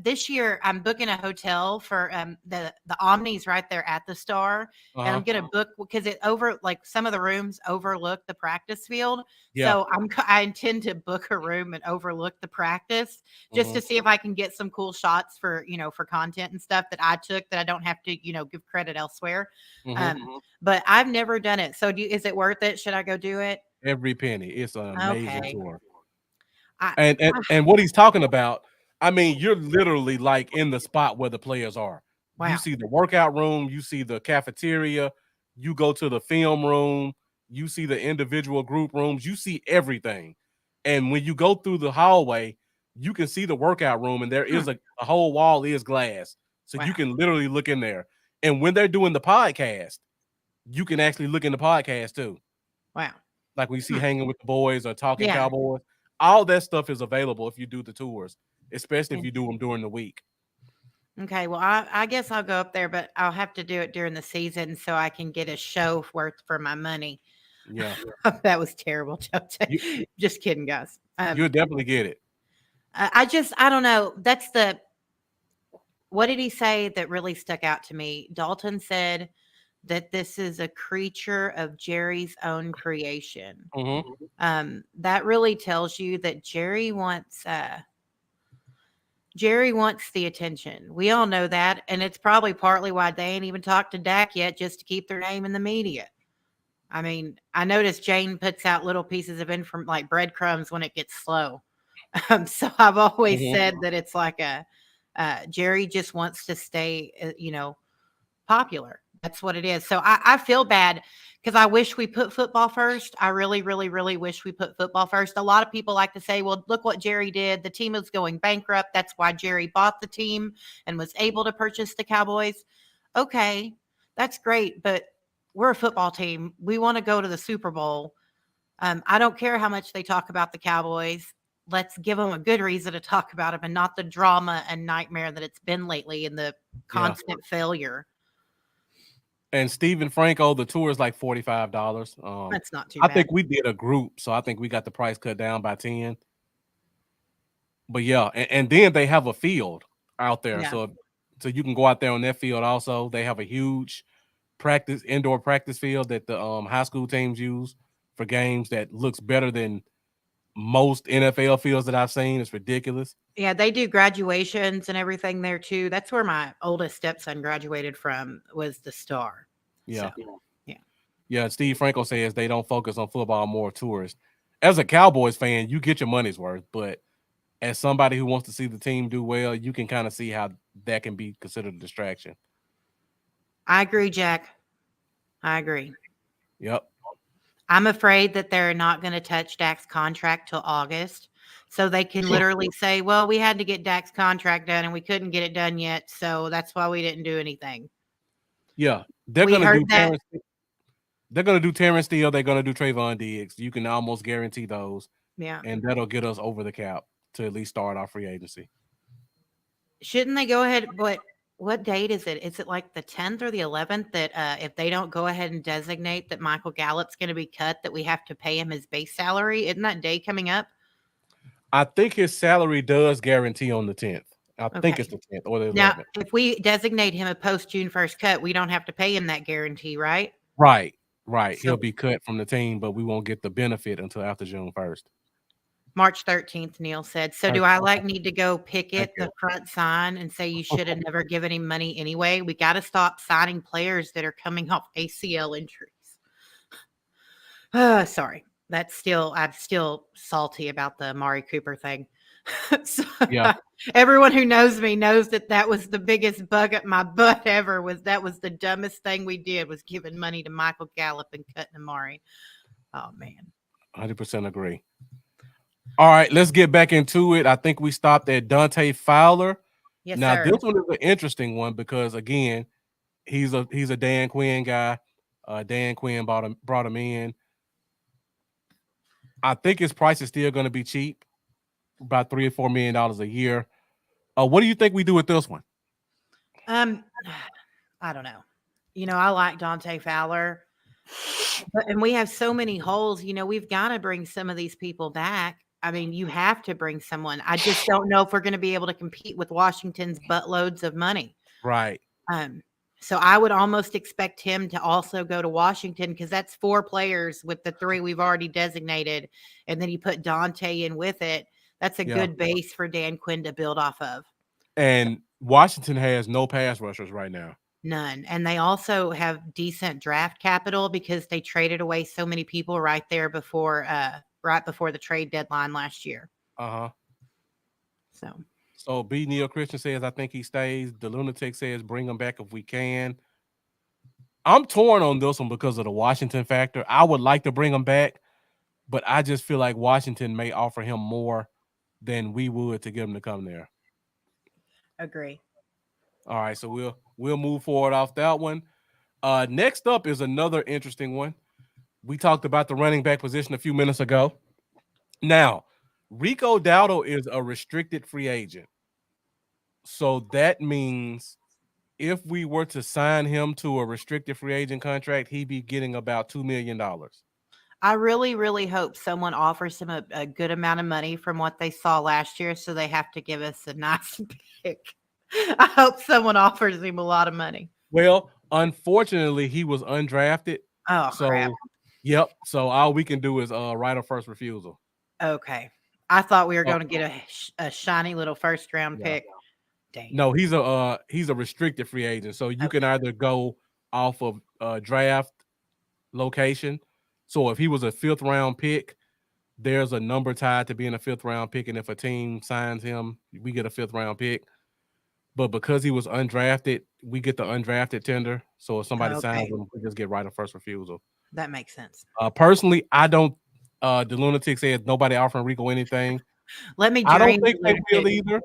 this year, I'm booking a hotel for, the Omni's right there at the Star, and Uh-huh. I'm gonna book because it over like, some of the rooms overlook the practice field, Yeah. so I intend to book a room and overlook the practice just to see if I can get some cool shots for, for content and stuff that I took that I don't have to, give credit elsewhere, but I've never done it, so is it worth it? Should I go do it? Every penny. It's an amazing Okay. tour. I And what he's talking about, I mean, you're literally like in the spot where the players are. You wow. see the workout room, you see the cafeteria, you go to the film room, you see the individual group rooms, you see everything. And when you go through the hallway, you can see the workout room, and there is a whole wall is glass. So you Wow. can literally look in there. And when they're doing the podcast, you can actually look in the podcast too. Wow. Like we see hanging with the boys or talking Yeah. Cowboys. All that stuff is available if you do the tours, especially if And you do them during the week. okay, well, I guess I'll go up there, but I'll have to do it during the season so I can get a show worth for my money. Yeah. That was terrible, You just kidding, guys. you'll definitely get it. I don't know. That's the what did he say that really stuck out to me? Dalton said that this is a creature of Jerry's own creation. Mhm. That really tells you that Jerry wants the attention. We all know that, and it's probably partly why they ain't even talked to Dak yet, just to keep their name in the media. I mean, I noticed Jane puts out little pieces of info like breadcrumbs when it gets slow. So I've always Mhm. said that it's like a Jerry just wants to stay, popular. That's what it is. So I feel bad because I wish we put football first. I really, really, really wish we put football first. A lot of people like to say, well, look what Jerry did. The team is going bankrupt. That's why Jerry bought the team and was able to purchase the Cowboys. Okay, that's great. But we're a football team. We want to go to the Super Bowl. I don't care how much they talk about the Cowboys. Let's give them a good reason to talk about them and not the drama and nightmare that it's been lately and the Yeah. constant failure. And Stephen Franco, the tour is like $45. That's not too I bad. think we did a group, so I think we got the price cut down by 10. But yeah, and then they have a field out there. Yeah. So you can go out there on that field also. They have a huge indoor practice field that the high school teams use for games that looks better than most NFL fields that I've seen. It's ridiculous. Yeah, they do graduations and everything there too. That's where my oldest stepson graduated from was the Star. Yeah. So, yeah. Yeah, Steve Franco says they don't focus on football, more tourists. As a Cowboys fan, you get your money's worth, but as somebody who wants to see the team do well, you can kind of see how that can be considered a distraction. I agree, Jack. I agree. Yep. I'm afraid that they're not going to touch Dak's contract till August. So they can literally say, well, we had to get Dak's contract done and we couldn't get it done yet. So that's why we didn't do anything. Yeah. They're We gonna heard do that. they're gonna do Terrence Steele, they're gonna do Trayvon Diggs. You can almost guarantee those. Yeah. And that'll get us over the cap to at least start our free agency. Shouldn't they go ahead? What date is it? Is it like the 10th or the 11th that if they don't go ahead and designate that Michael Gallup's going to be cut, that we have to pay him his base salary? Isn't that day coming up? I think his salary does guarantee on the 10th. I think it's Okay. the 10th or the Now, 11th. if we designate him a post June 1st cut, we don't have to pay him that guarantee, right? Right. He'll So be cut from the team, but we won't get the benefit until after June 1st. March 13th, Neil said. So do I need to go picket you. the front sign and say you should have never given him money anyway? We got to stop signing players that are coming off ACL injuries. Sorry. I'm still salty about the Amari Cooper thing. So, Yeah. everyone who knows me knows that was the biggest bug up my butt ever. That was the dumbest thing we did was giving money to Michael Gallup and cutting Amari. Oh man. 100% agree. All right, let's get back into it. I think we stopped at Dante Fowler. Yes, Now sir. this one is an interesting one because again, he's a Dan Quinn guy. Dan Quinn brought him in. I think his price is still going to be cheap, about $3 or $4 million a year. What do you think we do with this one? Um, I don't know. I like Dante Fowler, and we have so many holes. We've got to bring some of these people back. I mean, you have to bring someone. I just don't know if we're going to be able to compete with Washington's buttloads of money. Right. Um, so I would almost expect him to also go to Washington because that's 4 players with the 3 we've already designated, and then you put Dante in with it. That's a Yeah. good base for Dan Quinn to build off of. And Washington has no pass rushers right now. None. And they also have decent draft capital because they traded away so many people right before the trade deadline last year. Uh-huh. So B. Neil Christian says, I think he stays. The Lunatic says, bring him back if we can. I'm torn on this one because of the Washington factor. I would like to bring him back, but I just feel like Washington may offer him more than we would to get him to come there. agree. All right, so we'll move forward off that one. Next up is another interesting one. We talked about the running back position a few minutes ago. Now, Rico Dowdle is a restricted free agent. So that means if we were to sign him to a restricted free agent contract, he'd be getting about $2 million. I really, really hope someone offers him a good amount of money from what they saw last year, so they have to give us a nice pick. I hope someone offers him a lot of money. Well, unfortunately, he was undrafted. Oh, crap. Yep. So all we can do is right of first refusal. Okay. I thought we were going to get a shiny little first round pick. Dang. No, he's a restricted free agent. So you can either go off of draft location. So if he was a 5th round pick, there's a number tied to being a 5th round pick, and if a team signs him, we get a 5th round pick. But because he was undrafted, we get the undrafted tender. So if somebody signs him, we just get right of first refusal. That makes sense. Personally, I don't. The Lunatic says nobody offering Rico anything. Let me. I don't think they will either.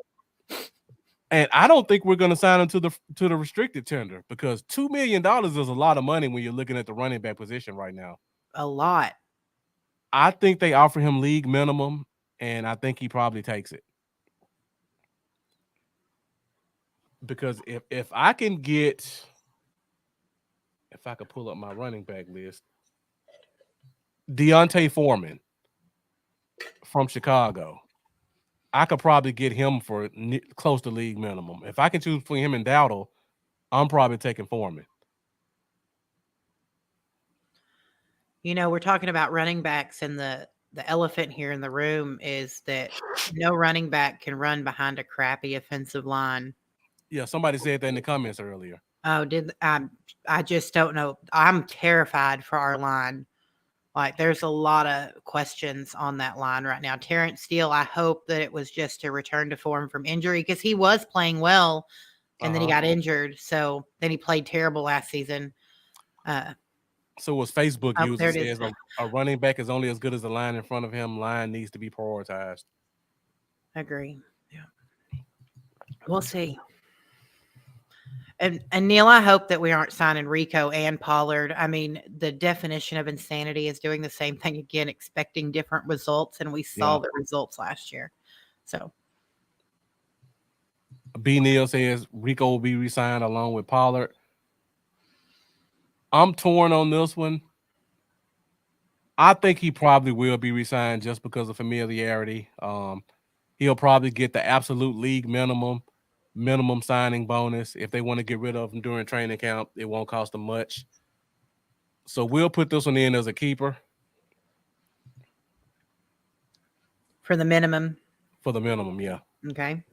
And I don't think we're going to sign him to the restricted tender because $2 million is a lot of money when you're looking at the running back position right now. A lot. I think they offer him league minimum, and I think he probably takes it. Because if I can get, if I could pull up my running back list, Deontay Foreman from Chicago, I could probably get him for close to league minimum. If I can choose between him and Dowdle, I'm probably taking Foreman. We're talking about running backs, and the elephant here in the room is that no running back can run behind a crappy offensive line. Yeah, somebody said that in the comments earlier. Oh, I just don't know. I'm terrified for our line. Like, there's a lot of questions on that line right now. Terrence Steele, I hope that it was just a return to form from injury because he was playing well, and then he got injured. So then he played terrible last season. So was Facebook users says a running back is only as good as the line in front of him. Line needs to be prioritized. Agree. Yeah. We'll see. And Neil, I hope that we aren't signing Rico and Pollard. I mean, the definition of insanity is doing the same thing again, expecting different results, and we saw the results last year. So B. Neil says Rico will be re-signed along with Pollard. I'm torn on this one. I think he probably will be re-signed just because of familiarity. He'll probably get the absolute league minimum signing bonus. If they want to get rid of him during training camp, it won't cost them much. So we'll put this one in as a keeper. For the minimum? For the minimum, yeah. Okay.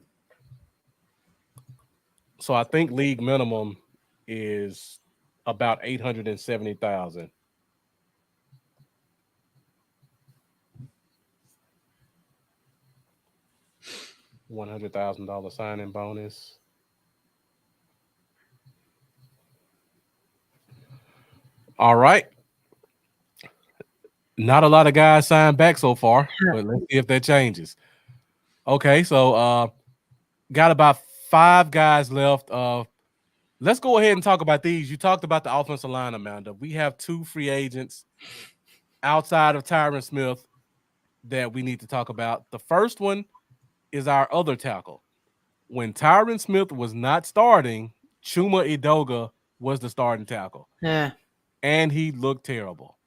So I think league minimum is about 870,000. $100,000 signing bonus. All right. Not a lot of guys signed back so far, but let's see if that changes. Okay, so got about 5 guys left. Let's go ahead and talk about these. You talked about the offensive line, Amanda. We have 2 free agents outside of Tyron Smith that we need to talk about. The first one is our other tackle. When Tyron Smith was not starting, Chuma Edoga was the starting tackle, Yeah. and he looked terrible.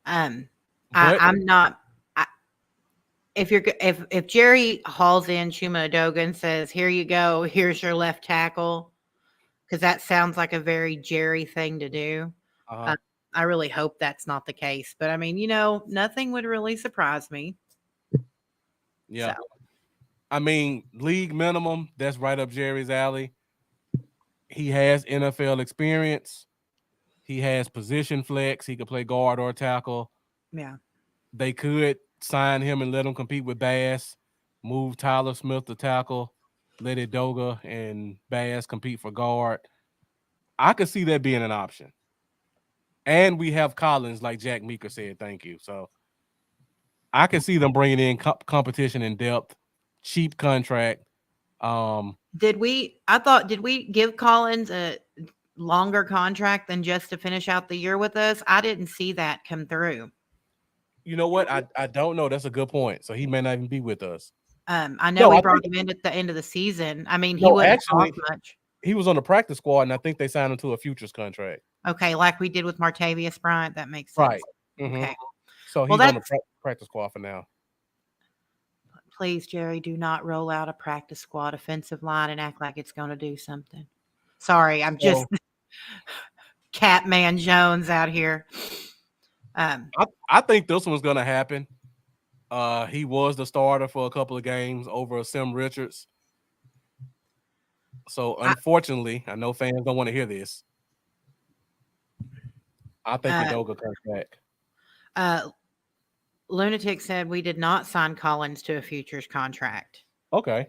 Um, But I'm not. If Jerry hauls in Chuma Edoga and says, "Here you go, here's your left tackle," because that sounds like a very Jerry thing to do. uh, Uh, I really hope that's not the case. But I mean, nothing would really surprise me. So yeah, I mean, league minimum, that's right up Jerry's alley. He has NFL experience. He has position flex. He could play guard or tackle. yeah, They could sign him and let him compete with Bass, move Tyler Smith to tackle, let Edoga and Bass compete for guard. I could see that being an option. And we have Collins, like Jack Meeker said. Thank you. So I can see them bringing in competition in depth, cheap contract. did we give Collins a longer contract than just to finish out the year with us? I didn't see that come through. You know what? I don't know. That's a good point. So he may not even be with us. I know No, we I brought think him in at the end of the season. I mean, he no. wouldn't cost Actually, much. he was on the practice squad, and I think they signed him to a futures contract. Okay, like we did with Martavius Bryant, that makes sense. Right. Mm-hmm. Okay. So Well, he's on the that's practice squad for now. please, Jerry, do not roll out a practice squad offensive line and act like it's going to do something. Sorry, I'm just So Catman Jones out here. Um, I think this one's gonna happen. He was the starter for a couple of games over Sim Richards. So I, unfortunately, I know fans don't want to hear this. I think uh, Edoga comes back. uh, Lunatic said we did not sign Collins to a futures contract. Okay.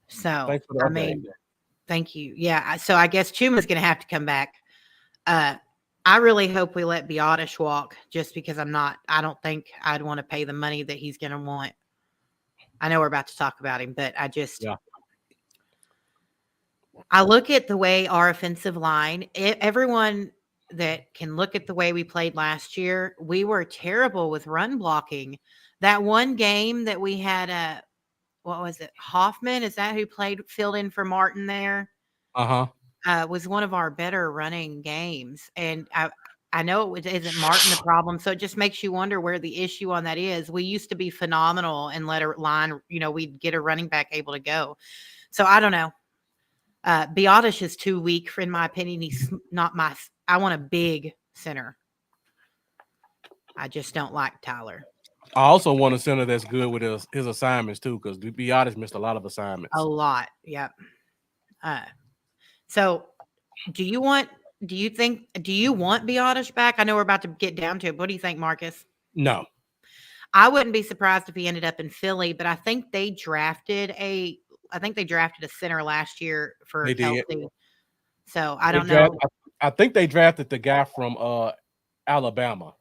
So, Thanks for the I update. mean, thank you. Yeah. So I guess Chuma's going to have to come back. Uh, I really hope we let Biotish walk just because I don't think I'd want to pay the money that he's going to want. I know we're about to talk about him, but Yeah. I look at the way our offensive line, everyone that can look at the way we played last year, we were terrible with run blocking. That one game that we had, what was it? Hoffman, is that who filled in for Martin there? Uh-huh. Was one of our better running games. And I know it isn't Martin the problem. So it just makes you wonder where the issue on that is. We used to be phenomenal and let a line, we'd get a running back able to go. So I don't know. Biotish is too weak, in my opinion. He's not I want a big center. I just don't like Tyler. I also want a center that's good with his assignments too, because to be honest, missed a lot of A assignments. lot. Yep. So do you want Biotish back? I know we're about to get down to it. What do you think, Marcus? No. I wouldn't be surprised if he ended up in Philly, but I think they drafted a center last year for They did. Kelsey. So I They don't know. I think they drafted the guy from Alabama.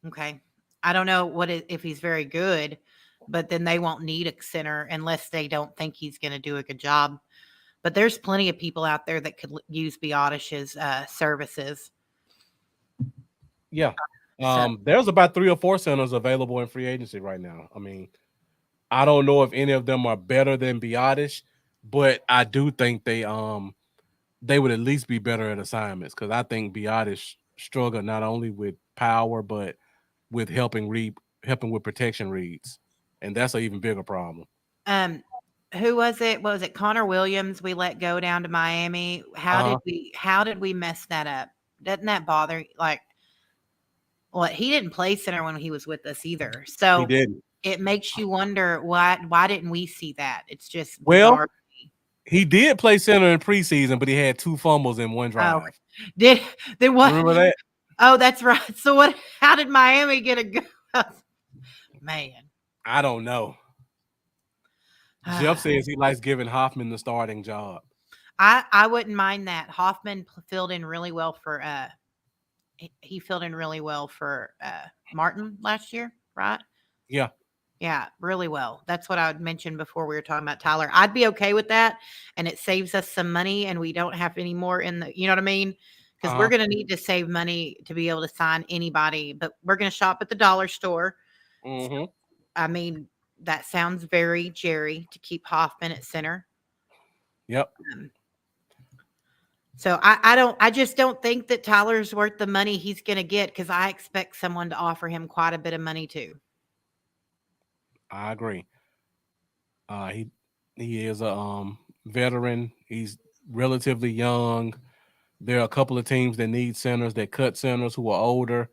Okay. I don't know if he's very good, but then they won't need a center unless they don't think he's going to do a good job. But there's plenty of people out there that could use Biotish's services. Yeah. So There's about 3 or 4 centers available in free agency right now. I mean, I don't know if any of them are better than Biotish, but I do think they would at least be better at assignments because I think Biotish struggled not only with power but with helping with protection reads, and that's an even bigger problem. um who was it? What was it? Connor Williams we let go down to Miami. Uh-huh. How did we mess that up? Doesn't that bother like well, he didn't play center when he was with us either. He So didn't. it makes you wonder why didn't we see that? It's just Well, bizarre. he did play center in preseason, but he had 2 fumbles in one Oh, drive. did what? Remember that? Oh, that's right. So what? How did Miami get a go? Man, I don't know. Jeff says he likes giving Hoffman the starting job. I wouldn't mind that. Hoffman filled in really well for he filled in really well for Martin last year, right? Yeah. Yeah, really well. That's what I would mention before we were talking about Tyler. I'd be okay with that, and it saves us some money, and we don't have any more in the, you know what I mean? Because we're Uh-huh. going to need to save money to be able to sign anybody, but we're going to shop at the dollar store. So, Mm-hmm. I mean, that sounds very Jerry to keep Hoffman at center. Yep. Um, I just don't think that Tyler's worth the money he's going to get because I expect someone to offer him quite a bit of money too. I agree. He is a veteran. He's relatively young. There are a couple of teams that need centers that cut centers who are older.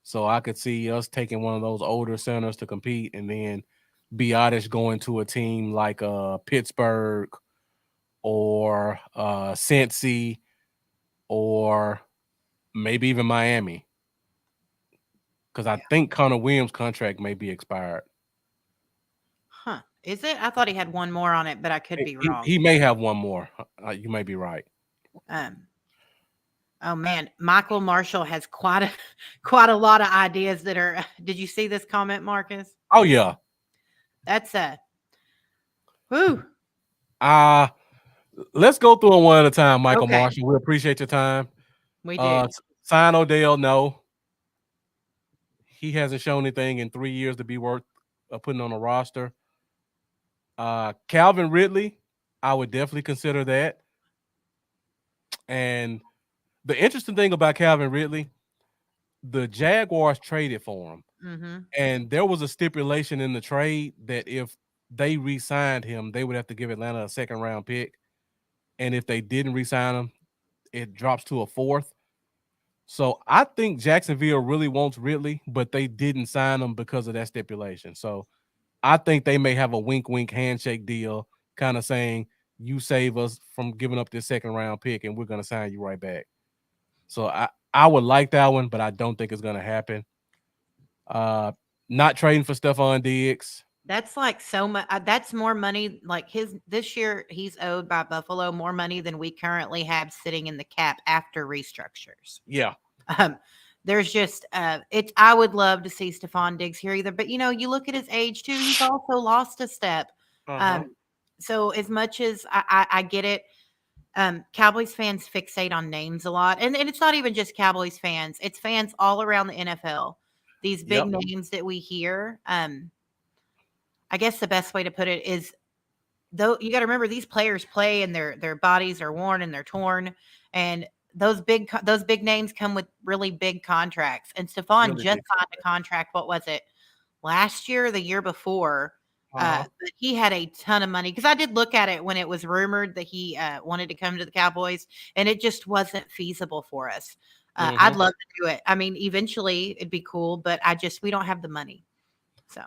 So I could see us taking one of those older centers to compete, and then Biotish going to a team like Pittsburgh or Cincy or maybe even Miami, because I Yeah. think Connor Williams' contract may be expired. Huh. Is it? I thought he had one more on it, but I could be wrong. He may have one more. You may be right. Um, oh man, Michael Marshall has quite a quite a lot of ideas that are. Did you see this comment, Marcus? Oh yeah. That's a whoo. Uh let's go through them one at a time, Michael Okay, Marshall. We appreciate your time. we do. Sign Odell, no. He hasn't shown anything in 3 years to be worth putting on a roster. Calvin Ridley, I would definitely consider that. And the interesting thing about Calvin Ridley, the Jaguars traded for him. Mm-hmm. And there was a stipulation in the trade that if they re-signed him, they would have to give Atlanta a second round pick. And if they didn't re-sign him, it drops to a fourth. So I think Jacksonville really wants Ridley, but they didn't sign him because of that stipulation. So I think they may have a wink handshake deal, kind of saying, you save us from giving up this second round pick and we're going to sign you right back. So I would like that one, but I don't think it's going to happen. Not trading for Stephon Diggs. That's like so much. That's more money. Like his this year, he's owed by Buffalo more money than we currently have sitting in the cap after restructures. Yeah. Um, there's just it's. I would love to see Stephon Diggs here either, but you know, you look at his age too. He's also lost a step. Uh-huh. So as much as I get it, Cowboys fans fixate on names a lot, and it's not even just Cowboys fans; it's fans all around the NFL. These big Yep. names that we hear. I guess the best way to put it is though you got to remember these players play and their bodies are worn and they're torn, and those big names come with really big contracts. And Stephon Really just big. signed a contract. What was it? Last year, or the year before. Uh-huh. But he had a ton of money because I did look at it when it was rumored that he wanted to come to the Cowboys, and it just wasn't feasible for us. I'd Mm-hmm. love to do it. I mean, eventually it'd be cool, but we don't have the money. So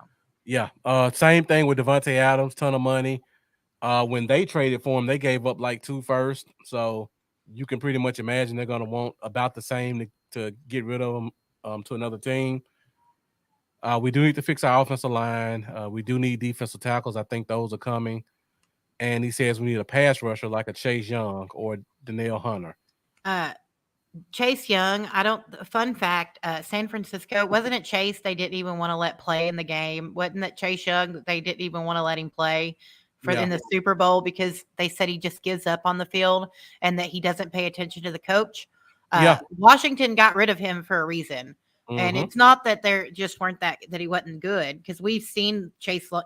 Yeah. Same thing with Devontae Adams, ton of money. When they traded for him, they gave up like 2 firsts. So you can pretty much imagine they're going to want about the same to get rid of him to another team. We do need to fix our offensive line. We do need defensive tackles. I think those are coming. And he says we need a pass rusher like a Chase Young or Danielle Hunter. uh, Chase Young, I don't fun fact, San Francisco, wasn't it Chase they didn't even want to let play in the game? Wasn't it Chase Young that they didn't even want to let him play for Yeah. in the Super Bowl because they said he just gives up on the field and that he doesn't pay attention to the coach? Yeah. Washington got rid of him for a reason. And Mm-hmm. it's not that there just weren't that he wasn't good because we've seen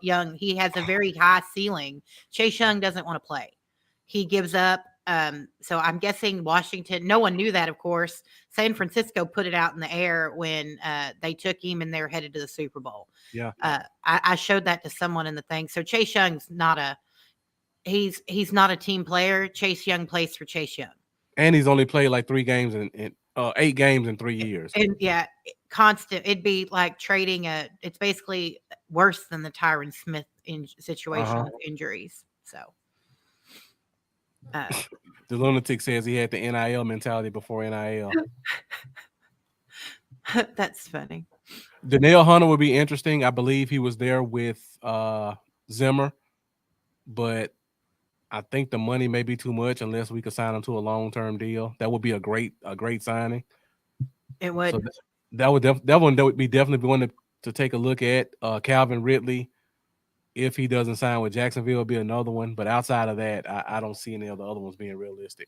Young. He has a very high ceiling. Chase Young doesn't want to play. He gives up. So I'm guessing Washington, no one knew that, of course. San Francisco put it out in the air when they took him and they're headed to the Super Bowl. Yeah. I showed that to someone in the thing. So Chase Young's not he's not a team player. Chase Young plays for Chase Young. And he's only played like 3 games in 8 games in 3 years. And yeah, constant. It'd be like trading it's basically worse than the Tyron Smith situation with injuries. So The lunatic says he had the NIL mentality before NIL. that's funny. Danielle Hunter would be interesting. I believe he was there with Zimmer, but I think the money may be too much unless we could sign him to a long-term deal. That would be a great signing. It would. So that would be definitely one to to take a look at. Calvin Ridley, if he doesn't sign with Jacksonville, will be another one. But outside of that, I don't see any of the other ones being realistic.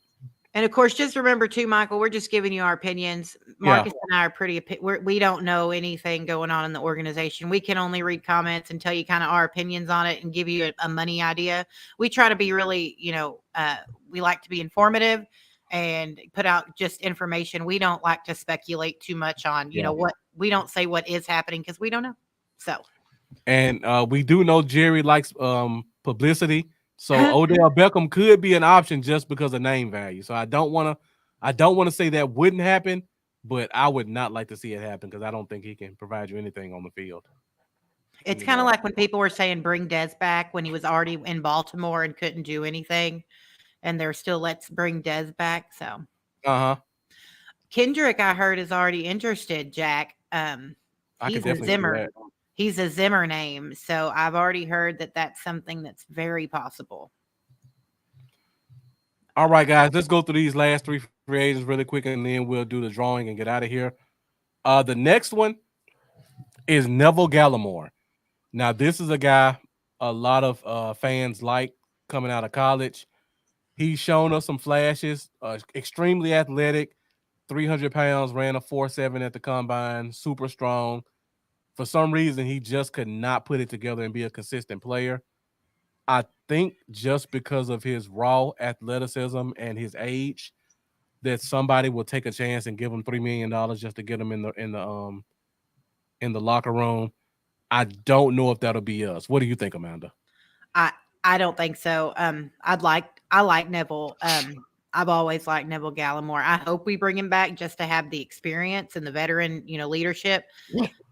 And of course, just remember too, Michael, we're just giving you our opinions. Yeah. Marcus and I are we don't know anything going on in the organization. We can only read comments and tell you kind of our opinions on it and give you a money idea. We try to be really, we like to be informative and put out just information. We don't like to speculate too much on, Yeah. what we don't say what is happening because we don't know. So, And we do know Jerry likes publicity. So Odell Beckham could be an option just because of name value. So I don't want to say that wouldn't happen, but I would not like to see it happen because I don't think he can provide you anything on the field. it's kind of like when people were saying bring Dez back when he was already in Baltimore and couldn't do anything. And they're still let's bring Dez back. So Kendrick, I heard, is already interested, Jack. I could He's a definitely see Zimmer. that. He's a Zimmer name. So I've already heard that that's something that's very possible. All right, guys, let's go through these last three free agents really quick, and then we'll do the drawing and get out of here. The next one is Neville Gallimore. Now, this is a guy a lot of fans like coming out of college. He's shown us some flashes. Extremely athletic, 300 pounds, ran a 4.7 at the combine, super strong. For some reason, he just could not put it together and be a consistent player. I think just because of his raw athleticism and his age, that somebody will take a chance and give him $3 million just to get him in the locker room. I don't know if that'll be us. What do you think, Amanda? I don't think so. I like Neville. I've always liked Neville Gallimore. I hope we bring him back just to have the experience and the veteran, leadership.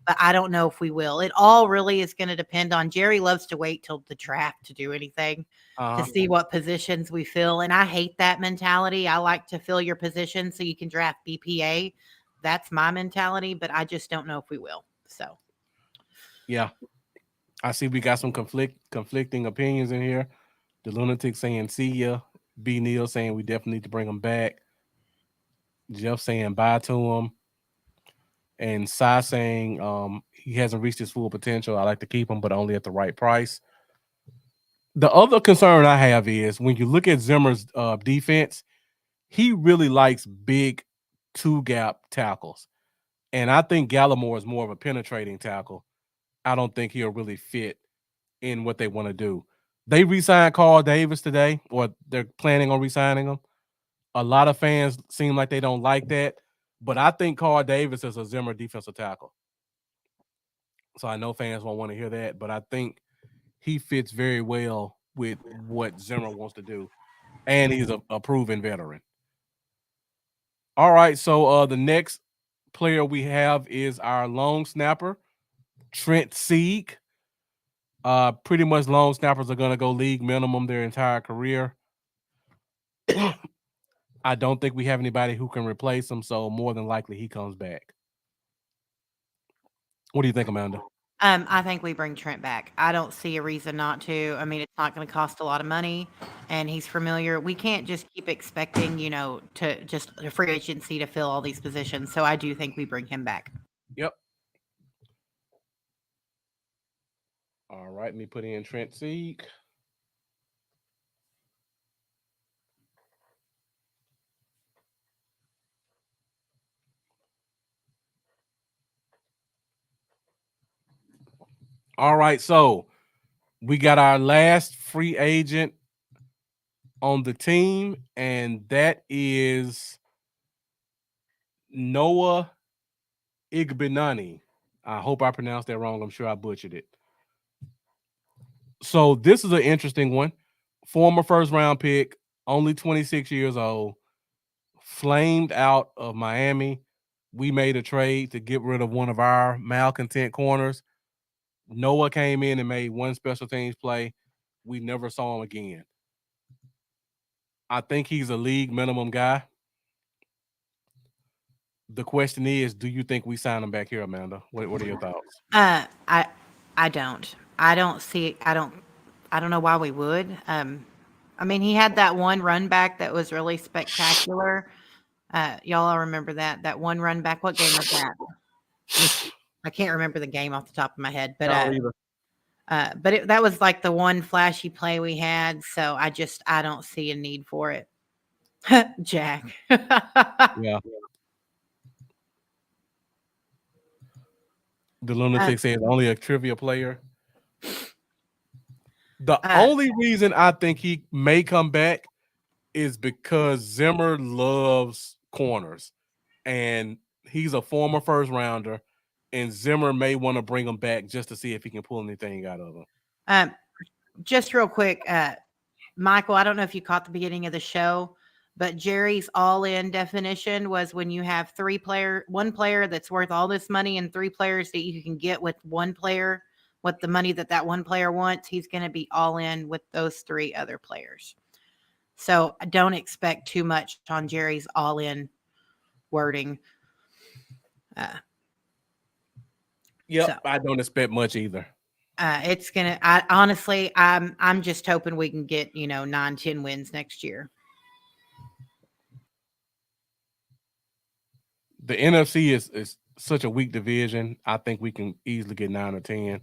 But I don't know if we will. It all really is going to depend on Jerry loves to wait till the draft to do anything to see what positions we fill. And I hate that mentality. I like to fill your position so you can draft BPA. That's my mentality, but I just don't know if we will. So, yeah, I see we got some conflicting opinions in here. The lunatic saying see ya. B Neil saying we definitely need to bring him back. Jeff saying bye to him. And Sai saying he hasn't reached his full potential. I like to keep him, but only at the right price. The other concern I have is when you look at Zimmer's defense, he really likes big two-gap tackles. And I think Gallimore is more of a penetrating tackle. I don't think he'll really fit in what they want to do. They re-signed Carl Davis today, or they're planning on re-signing him. A lot of fans seem like they don't like that, but I think Carl Davis is a Zimmer defensive tackle. So I know fans won't want to hear that, but I think he fits very well with what Zimmer wants to do, and he's a proven veteran. All right, so the next player we have is our long snapper, Trent Sieg. Pretty much long snappers are going to go league minimum their entire career. I don't think we have anybody who can replace him, so more than likely he comes back. What do you think, Amanda? I think we bring Trent back. I don't see a reason not to. I mean, it's not going to cost a lot of money, and he's familiar. We can't just keep expecting, to just a free agency to fill all these positions. So I do think we bring him back. Yep. All right, let me put in Trent Sieg. All right, so we got our last free agent on the team, and that is Noah Igbenani. I hope I pronounced that wrong. I'm sure I butchered it. So this is an interesting one. Former first-round pick, only 26 years old, flamed out of Miami. We made a trade to get rid of one of our malcontent corners. Noah came in and made one special teams play. We never saw him again. I think he's a league minimum guy. The question is, do you think we sign him back here, Amanda? What are your thoughts? I don't. I don't see. I don't know why we would. I mean, he had that one run back that was really spectacular. Y'all all remember that one run back. What game was that? I can't remember the game off the top of my head, I don't either. that was like the one flashy play we had. So I don't see a need for it. Jack. Yeah. The uh, lunatic says only a trivia player. The uh, only reason I think he may come back is because Zimmer loves corners, and he's a former first rounder, and Zimmer may want to bring him back just to see if he can pull anything out of him. um, just real quick, Michael, I don't know if you caught the beginning of the show, but Jerry's all-in definition was when you have one player that's worth all this money and three players that you can get with one player, with the money that one player wants, he's going to be all in with those three other players. So I don't expect too much on Jerry's all-in wording. Yep, So I don't expect much either. it's gonna. I honestly, I'm just hoping we can get 9-10 wins next year. The NFC is such a weak division. I think we can easily get 9 or 10.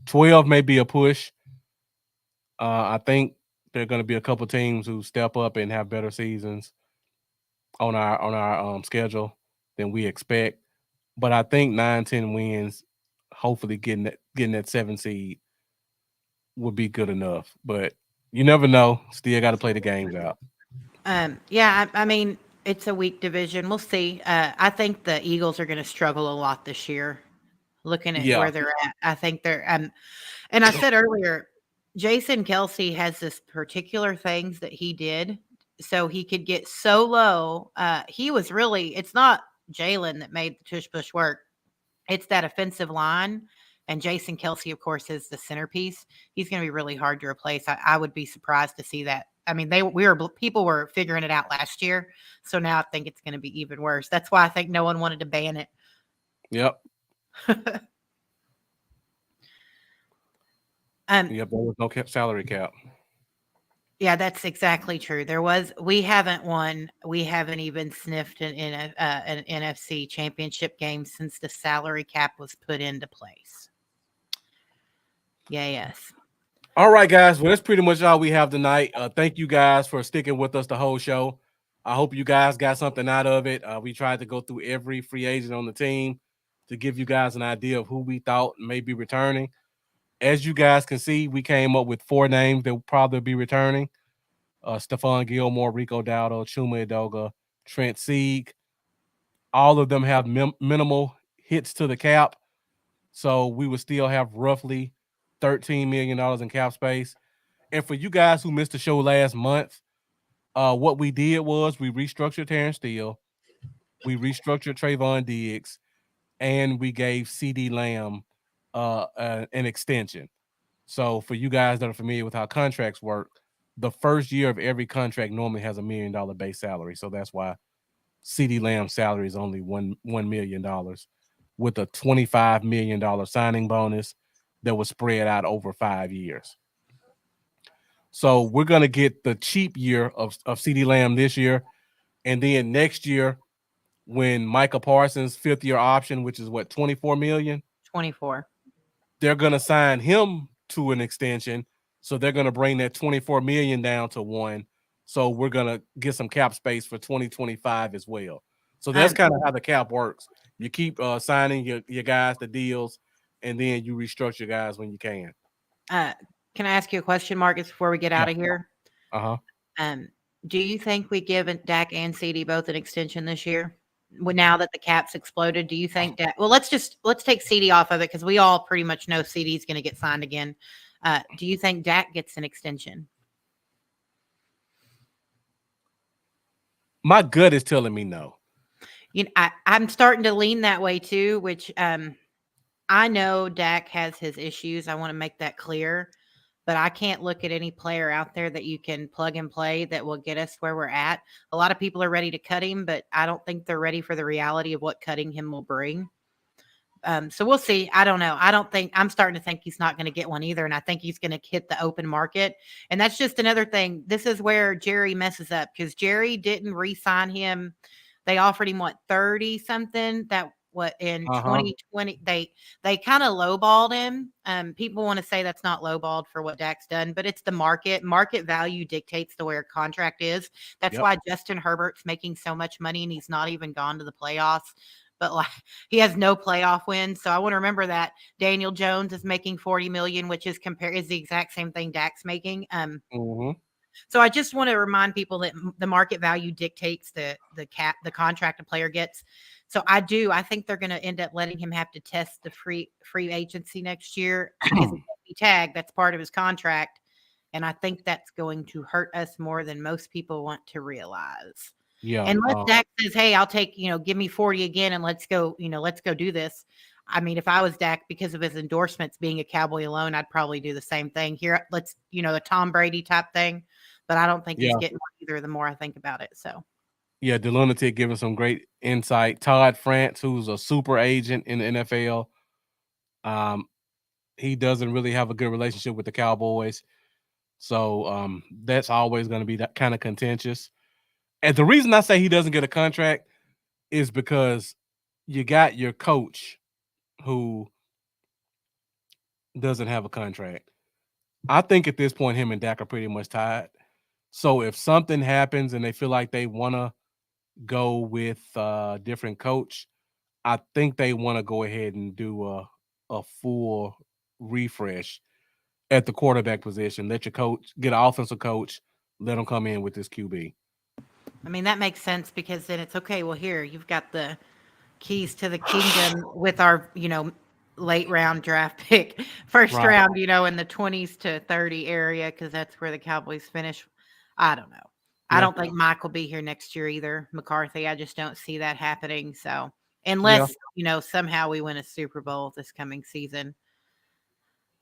12 may be a push. I think there are going to be a couple teams who step up and have better seasons on our schedule than we expect. But I think 9-10 wins, hopefully getting that 7 seed would be good enough. But you never know. Still got to play the games out. Yeah, I mean, it's a weak division. We'll see. I think the Eagles are going to struggle a lot this year. Looking at Yeah. where they're at, I think they're. And I said earlier, Jason Kelsey has this particular things that he did, so he could get so low. He was really. It's not Jalen that made the tush push work. It's that offensive line. And Jason Kelsey, of course, is the centerpiece. He's going to be really hard to replace. I would be surprised to see that. I mean, people were figuring it out last year, so now I think it's going to be even worse. That's why I think no one wanted to ban it. Yep. Yep, there was no salary cap. Yeah, that's exactly true. We haven't won. We haven't even sniffed an NFC championship game since the salary cap was put into place. Yeah, yes. All right, guys. Well, that's pretty much all we have tonight. Thank you guys for sticking with us the whole show. I hope you guys got something out of it. We tried to go through every free agent on the team to give you guys an idea of who we thought may be returning. As you guys can see, we came up with 4 names that will probably be returning. Stephon Gilmore, Rico Dowdle, Chuma Edoga, Trent Sieg. All of them have minimal hits to the cap. So we would still have roughly $13 million in cap space. And for you guys who missed the show last month, what we did was we restructured Terrence Steele, we restructured Trayvon Diggs, and we gave CD Lamb an extension. So for you guys that are familiar with how contracts work, the first year of every contract normally has $1 million base salary. So that's why CD Lamb's salary is only $1 million with a $25 million signing bonus that was spread out over 5 years. So we're going to get the cheap year of CD Lamb this year. And then next year, when Micah Parsons' 5th-year option, which is what, $24 million? 24. They're going to sign him to an extension. So they're going to bring that $24 million down to 1. So we're going to get some cap space for 2025 as well. So that's kind of how the cap works. You keep signing your guys the deals, and then you restructure guys when you can. Can I ask you a question, Marcus, before we get out of here? Uh-huh. Do you think we give Dak and CD both an extension this year? Now that the cap's exploded, do you think Dak? Well, let's take CD off of it because we all pretty much know CD's going to get signed again. Do you think Dak gets an extension? My gut is telling me no. I'm starting to lean that way too, which I know Dak has his issues. I want to make that clear. But I can't look at any player out there that you can plug and play that will get us where we're at. A lot of people are ready to cut him, but I don't think they're ready for the reality of what cutting him will bring. So we'll see. I don't know. I'm starting to think he's not going to get one either. And I think he's going to hit the open market. And that's just another thing. This is where Jerry messes up because Jerry didn't re-sign him. They offered him 30 something. That what in Uh-huh. 2020 they kind of lowballed him. People want to say that's not lowballed for what Dak's done, but it's the market value dictates the where a contract is. That's Yep. why Justin Herbert's making so much money and he's not even gone to the playoffs. But like he has no playoff wins, so I want to remember that Daniel Jones is making 40 million, which is the exact same thing Dak's making. Mm-hmm. So I just want to remind people that the market value dictates the contract a player gets. So I think they're going to end up letting him have to test the free agency next year because he can't be tagged. That's part of his contract, and I think that's going to hurt us more than most people want to realize. Yeah. Unless Dak says, "Hey, I'll take give me 40 again, and let's go do this." I mean, if I was Dak, because of his endorsements being a Cowboy alone, I'd probably do the same thing. Here, let's the Tom Brady type thing, but I don't think he's Yeah. getting one either the more I think about it. So, Yeah, the lunatic giving some great insight. Todd France, who's a super agent in the NFL, um, he doesn't really have a good relationship with the Cowboys, so that's always going to be that kind of contentious. And the reason I say he doesn't get a contract is because you got your coach who doesn't have a contract. I think at this point, him and Dak are pretty much tied. So if something happens and they feel like they want to go with a different coach, I think they want to go ahead and do a full refresh at the quarterback position. Let your coach get an offensive coach. Let him come in with this QB. I mean, that makes sense because then it's okay. Well, here you've got the keys to the kingdom with our, late round draft pick, first Right. round, in the 20s to 30 area, because that's where the Cowboys finish. I don't know. I Yeah. don't think Mike will be here next year either. McCarthy, I just don't see that happening. So Yeah. unless, somehow we win a Super Bowl this coming season,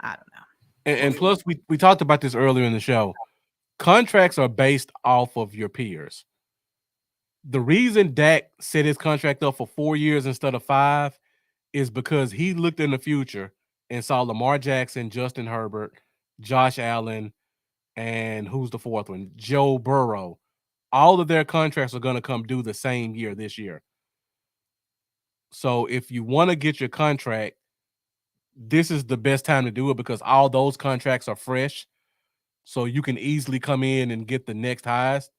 I don't know. We'll And see. plus, we talked about this earlier in the show. Contracts are based off of your peers. The reason Dak set his contract up for 4 years instead of 5 is because he looked in the future and saw Lamar Jackson, Justin Herbert, Josh Allen, and who's the fourth one? Joe Burrow. All of their contracts are going to come due the same year this year. So if you want to get your contract, this is the best time to do it because all those contracts are fresh. So you can easily come in and get the next highest.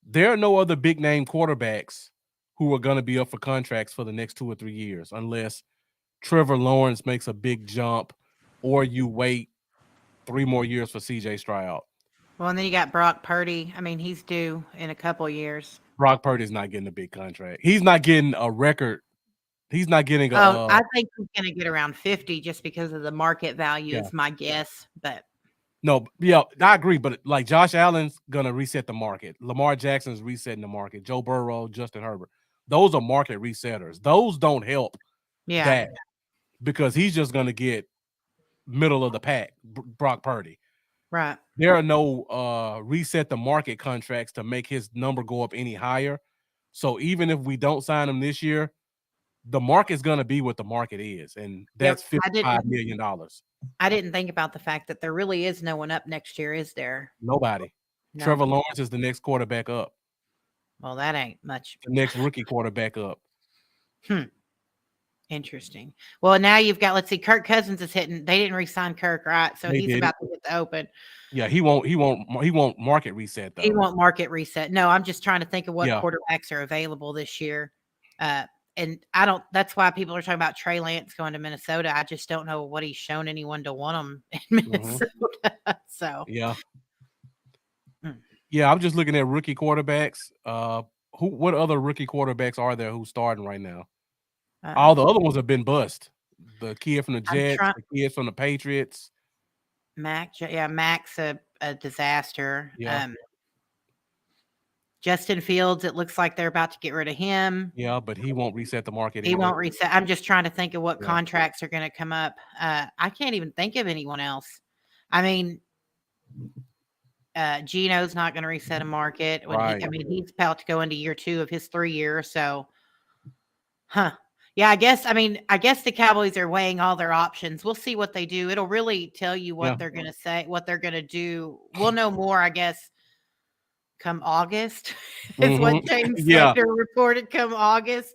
There are no other big name quarterbacks who are going to be up for contracts for the next 2 or 3 years unless Trevor Lawrence makes a big jump or you wait 3 more years for CJ Stroud. Well, and then you got Brock Purdy. I mean, he's due in a couple years. Brock Purdy's not getting a big contract. He's not getting a record. He's not getting a Oh, I think he's gonna get around 50 just because of the market value yeah. is my guess, but No, yeah, I agree. But like Josh Allen's gonna reset the market. Lamar Jackson's resetting the market. Joe Burrow, Justin Herbert. Those are market resetters. Those don't help yeah, Dak because he's just gonna get middle of the pack, Brock Purdy. right. There are no reset the market contracts to make his number go up any higher. So even if we don't sign him this year, the market's gonna be what the market is, and Yep. that's I $55 didn't million. I didn't think about the fact that there really is no one up next year, is there? Nobody. No. Trevor Lawrence is the next quarterback up, Well, that ain't much. the next rookie quarterback up. Hmm. Interesting. Well, now you've got, let's see, Kirk Cousins is hitting. They didn't re-sign Kirk, right? So They he's did it. about to get the open. Yeah, he won't market reset He though. won't market reset. No, I'm just trying to think of what Yeah. quarterbacks are available this year. Uh, and I don't. That's why people are talking about Trey Lance going to Minnesota. I just don't know what he's shown anyone to want him in Mhm. Minnesota. So, Yeah. mm, Yeah, I'm just looking at rookie quarterbacks. What other rookie quarterbacks are there who's starting right now? All the um, other ones have been bust. The kid from the I'm Jets, trying. the kid from the Patriots. Yeah, Mac's a disaster. Yeah. Justin Fields, it looks like they're about to get rid of him. Yeah, but he won't reset the market He either. won't reset. I'm just trying to think of what Yeah. contracts are going to come up. I can't even think of anyone else. I mean, Gino's not going to reset a market when Right. he's about to go into year 2 of his 3 years. So, huh. Yeah, I guess the Cowboys are weighing all their options. We'll see what they do. It'll really tell you Yeah. what they're going to say, what they're going to do. We'll know more, I guess, come August, is what Mhm. James Yeah. Slater reported come August.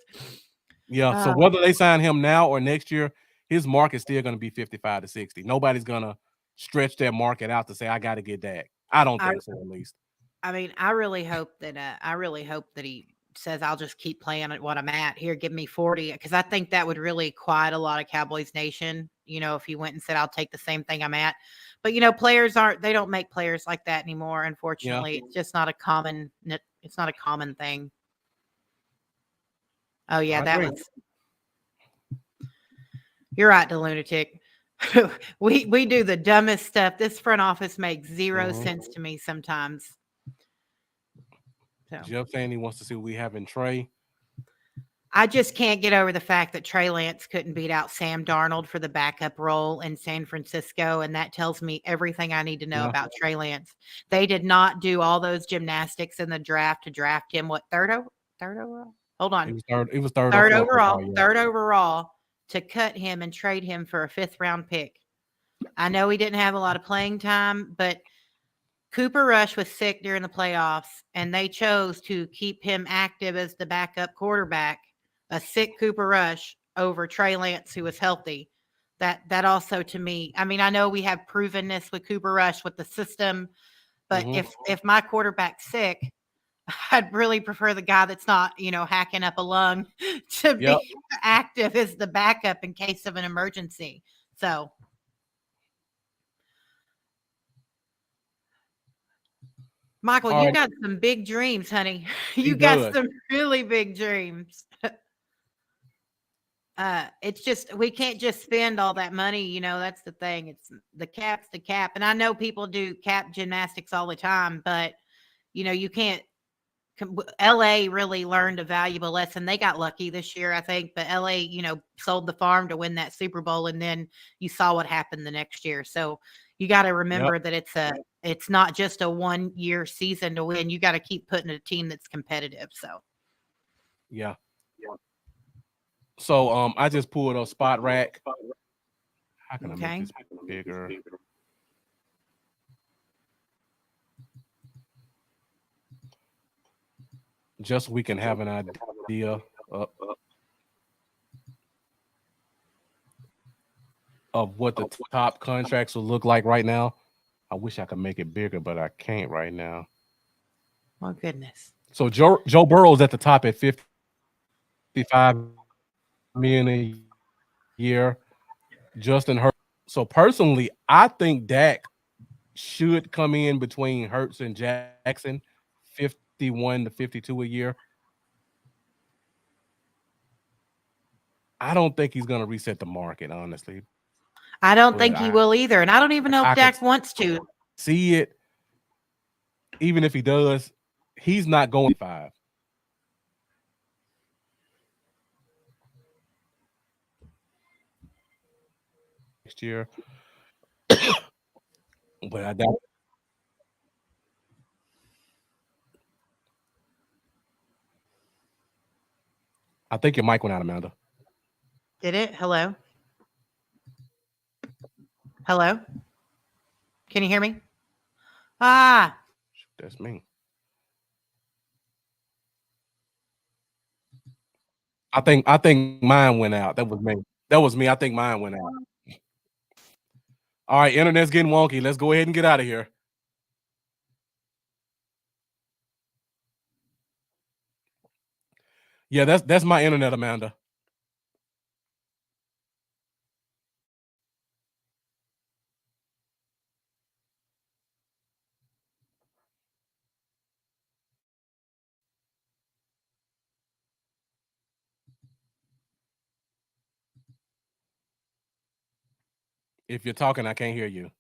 Yeah. So Uh, whether they sign him now or next year, his market's still going to be 55 to 60. Nobody's going to stretch that market out to say I got to get Dak. I don't I think so, at least. I mean, I really hope that he says I'll just keep playing at what I'm at. Here, give me 40 because I think that would really quiet a lot of Cowboys Nation, if he went and said I'll take the same thing I'm at. But players aren't they don't make players like that anymore, Yeah, unfortunately. It's just not a common it's not a common thing. Oh yeah, I that agree. was you're right, the lunatic. We do the dumbest stuff. This front office makes 0 Mhm. sense to me sometimes. So Jeff saying he wants to see what we have in Trey. I just can't get over the fact that Trey Lance couldn't beat out Sam Darnold for the backup role in San Francisco, and that tells me everything I need to know Yeah, about Trey Lance. They did not do all those gymnastics in the draft to draft him. What third overall? Hold he on, was third. He was third or third fourth overall, overall. Yeah. third overall to cut him and trade him for a fifth round pick. I know he didn't have a lot of playing time, but Cooper Rush was sick during the playoffs, and they chose to keep him active as the backup quarterback, a sick Cooper Rush over Trey Lance, who was healthy. That also to me, I mean, I know we have provenness with Cooper Rush with the system, but Mm-hmm. if my quarterback's sick, I'd really prefer the guy that's not, hacking up a lung to Yep. be active as the backup in case of an emergency. So Michael, All you right. got some big dreams, honey. He You got does. some really big dreams. It's just we can't just spend all that money, that's the thing. It's the cap's the cap. And I know people do cap gymnastics all the time, but you can't LA really learned a valuable lesson. They got lucky this year, I think, but LA, sold the farm to win that Super Bowl, and then you saw what happened the next year. So you got to Yep. remember that it's not just a 1 year season to win. You got to keep putting a team that's competitive. So Yeah. So I just pulled a spot rack. How can I make okay. this bigger? Just so we can have an idea of what the top contracts will look like right now. I wish I could make it bigger, but I can't right now. Oh goodness. So Joe Burrow's at the top at 55 million a year. Justin Hurts. So personally, I think Dak should come in between Hurts and Jackson, 51 to 52 a year. I don't think he's going to reset the market, honestly, I don't but think he will either. And I don't even know if I could Dak wants to. see it. Even if he does, he's not going 5 next year. But I think your mic went out, Amanda. Did it? Hello? Hello? Can you hear me? Ah, That's me. I think mine went out. That was me. That was me. I think mine went out. All right, internet's getting wonky. Let's go ahead and get out of here. Yeah, that's my internet, Amanda. If you're talking, I can't hear you.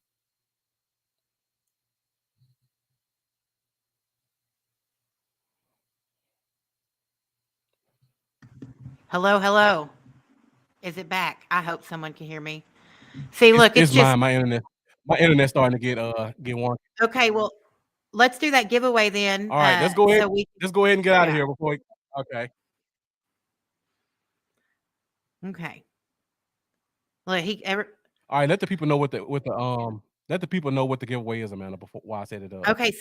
hello, hello. Is it back? I hope someone can hear me. See, It's look, it's it's just mine. My internet's starting to get wonky. okay. Well, let's do that giveaway then. All right, let's go ahead. So we, Let's go ahead and get out of yeah, here before. Okay. okay. Look, he ever All right. Let the people know what the let the people know what the giveaway is, Amanda. Before while I set it up. okay.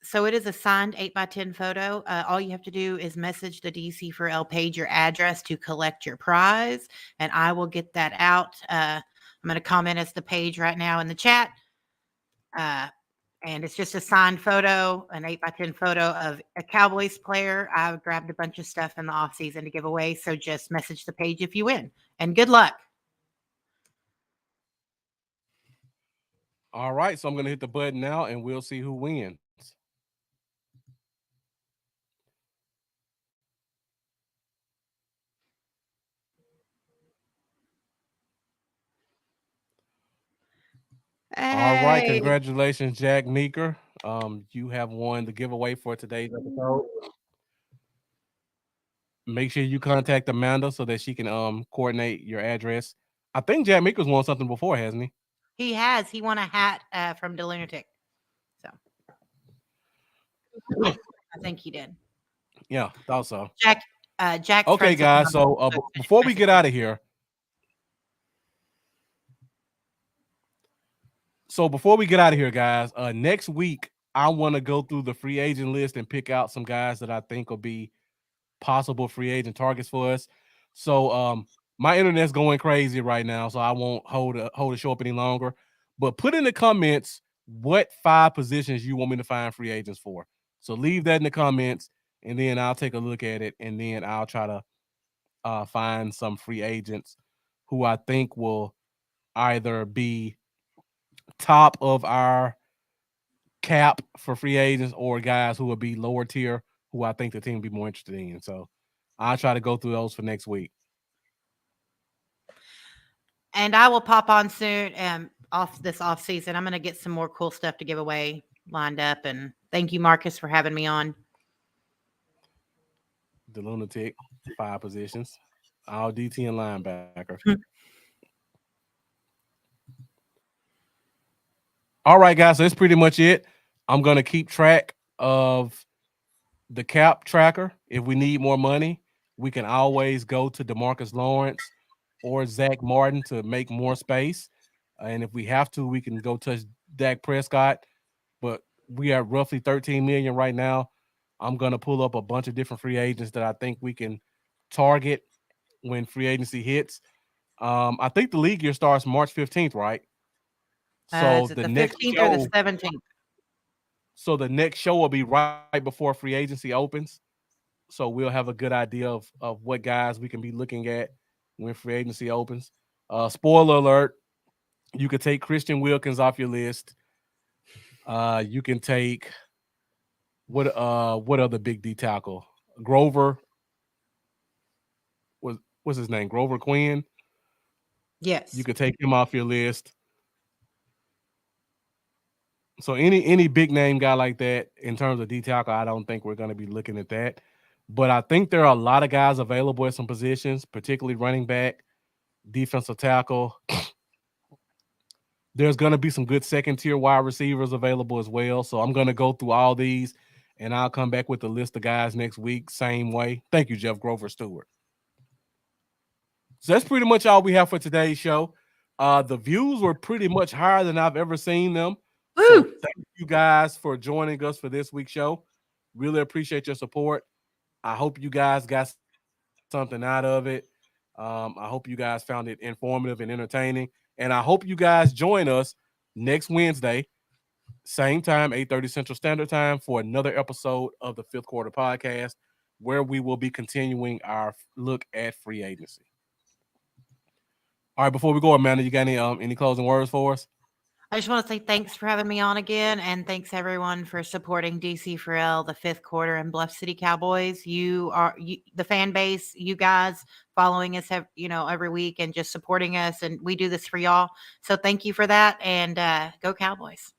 So it is a signed 8x10 photo. All you have to do is message the DC for L page your address to collect your prize, and I will get that out. I'm going to comment as the page right now in the chat. Uh, and it's just a signed photo, an 8x10 photo of a Cowboys player. I grabbed a bunch of stuff in the off season to give away. So just message the page if you win, and good luck. All right, so I'm gonna hit the button now, and we'll see who wins. All right, Hey, congratulations, Jack Meeker. You have won the giveaway for today's episode. Make sure you contact Amanda so that she can coordinate your address. I think Jack Meeker's won something before, hasn't he? he has. He won a hat from DeLunatic. So I think he did. Yeah, thought so. Jack's Okay, friends with guys. mine. So So before we message get him. out of here, guys, next week I want to go through the free agent list and pick out some guys that I think will be possible free agent targets for us. So my internet's going crazy right now, so I won't hold the show up any longer. But put in the comments what 5 positions you want me to find free agents for. So leave that in the comments, and then I'll take a look at it, and then I'll try to find some free agents who I think will either be top of our cap for free agents or guys who will be lower tier who I think the team will be more interested in. So I'll try to go through those for next week. And I will pop on soon. Off season, I'm going to get some more cool stuff to give away lined up. And thank you, Marcus, for having me on. The lunatic, 5 positions, all DT and linebacker. All right, guys. So that's pretty much it. I'm gonna keep track of the cap tracker. If we need more money, we can always go to DeMarcus Lawrence or Zach Martin to make more space. And if we have to, we can go touch Dak Prescott. But we are roughly 13 million right now. I'm gonna pull up a bunch of different free agents that I think we can target when free agency hits. I think the league year starts March 15th, right? So Is it the the next 15th or the show, 17th? will be right before free agency opens. So we'll have a good idea of what guys we can be looking at when free agency opens. Spoiler alert: you could take Christian Wilkins off your list. You can take what other big D tackle? Grover what's his name? Grover Quinn. You Yes. could take him off your list. So any big name guy like that in terms of D tackle, I don't think we're going to be looking at that. But I think there are a lot of guys available at some positions, particularly running back, defensive tackle. There's going to be some good second tier wide receivers available as well. So I'm going to go through all these, and I'll come back with a list of guys next week, same way. Thank you, Jeff Grover Stewart. So that's pretty much all we have for today's show. The views were pretty much higher than I've ever seen them. So Woo! thank you guys for joining us for this week's show. Really appreciate your support. I hope you guys got something out of it. I hope you guys found it informative and entertaining. And I hope you guys join us next Wednesday, same time, 8:30 Central Standard Time, for another episode of the Fifth Quarter Podcast, where we will be continuing our look at free agency. All right, before we go, Amanda, you got any closing words for us? I just want to say thanks for having me on again, and thanks everyone for supporting DC for L, the fifth quarter, and Bluff City Cowboys. The fan base, you guys following us, every week and just supporting us, and we do this for y'all. So thank you for that, and go Cowboys.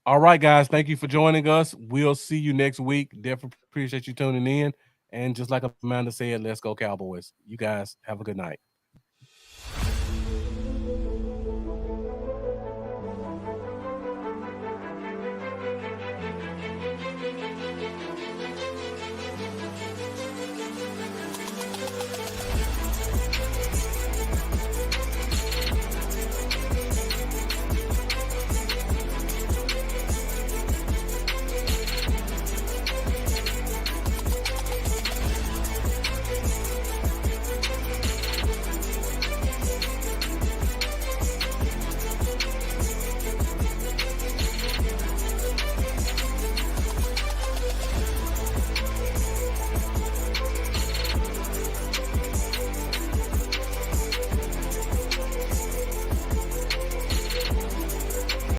All right, guys, thank you for joining us. We'll see you next week. Definitely appreciate you tuning in. And just like Amanda said, let's go Cowboys. You guys have a good night.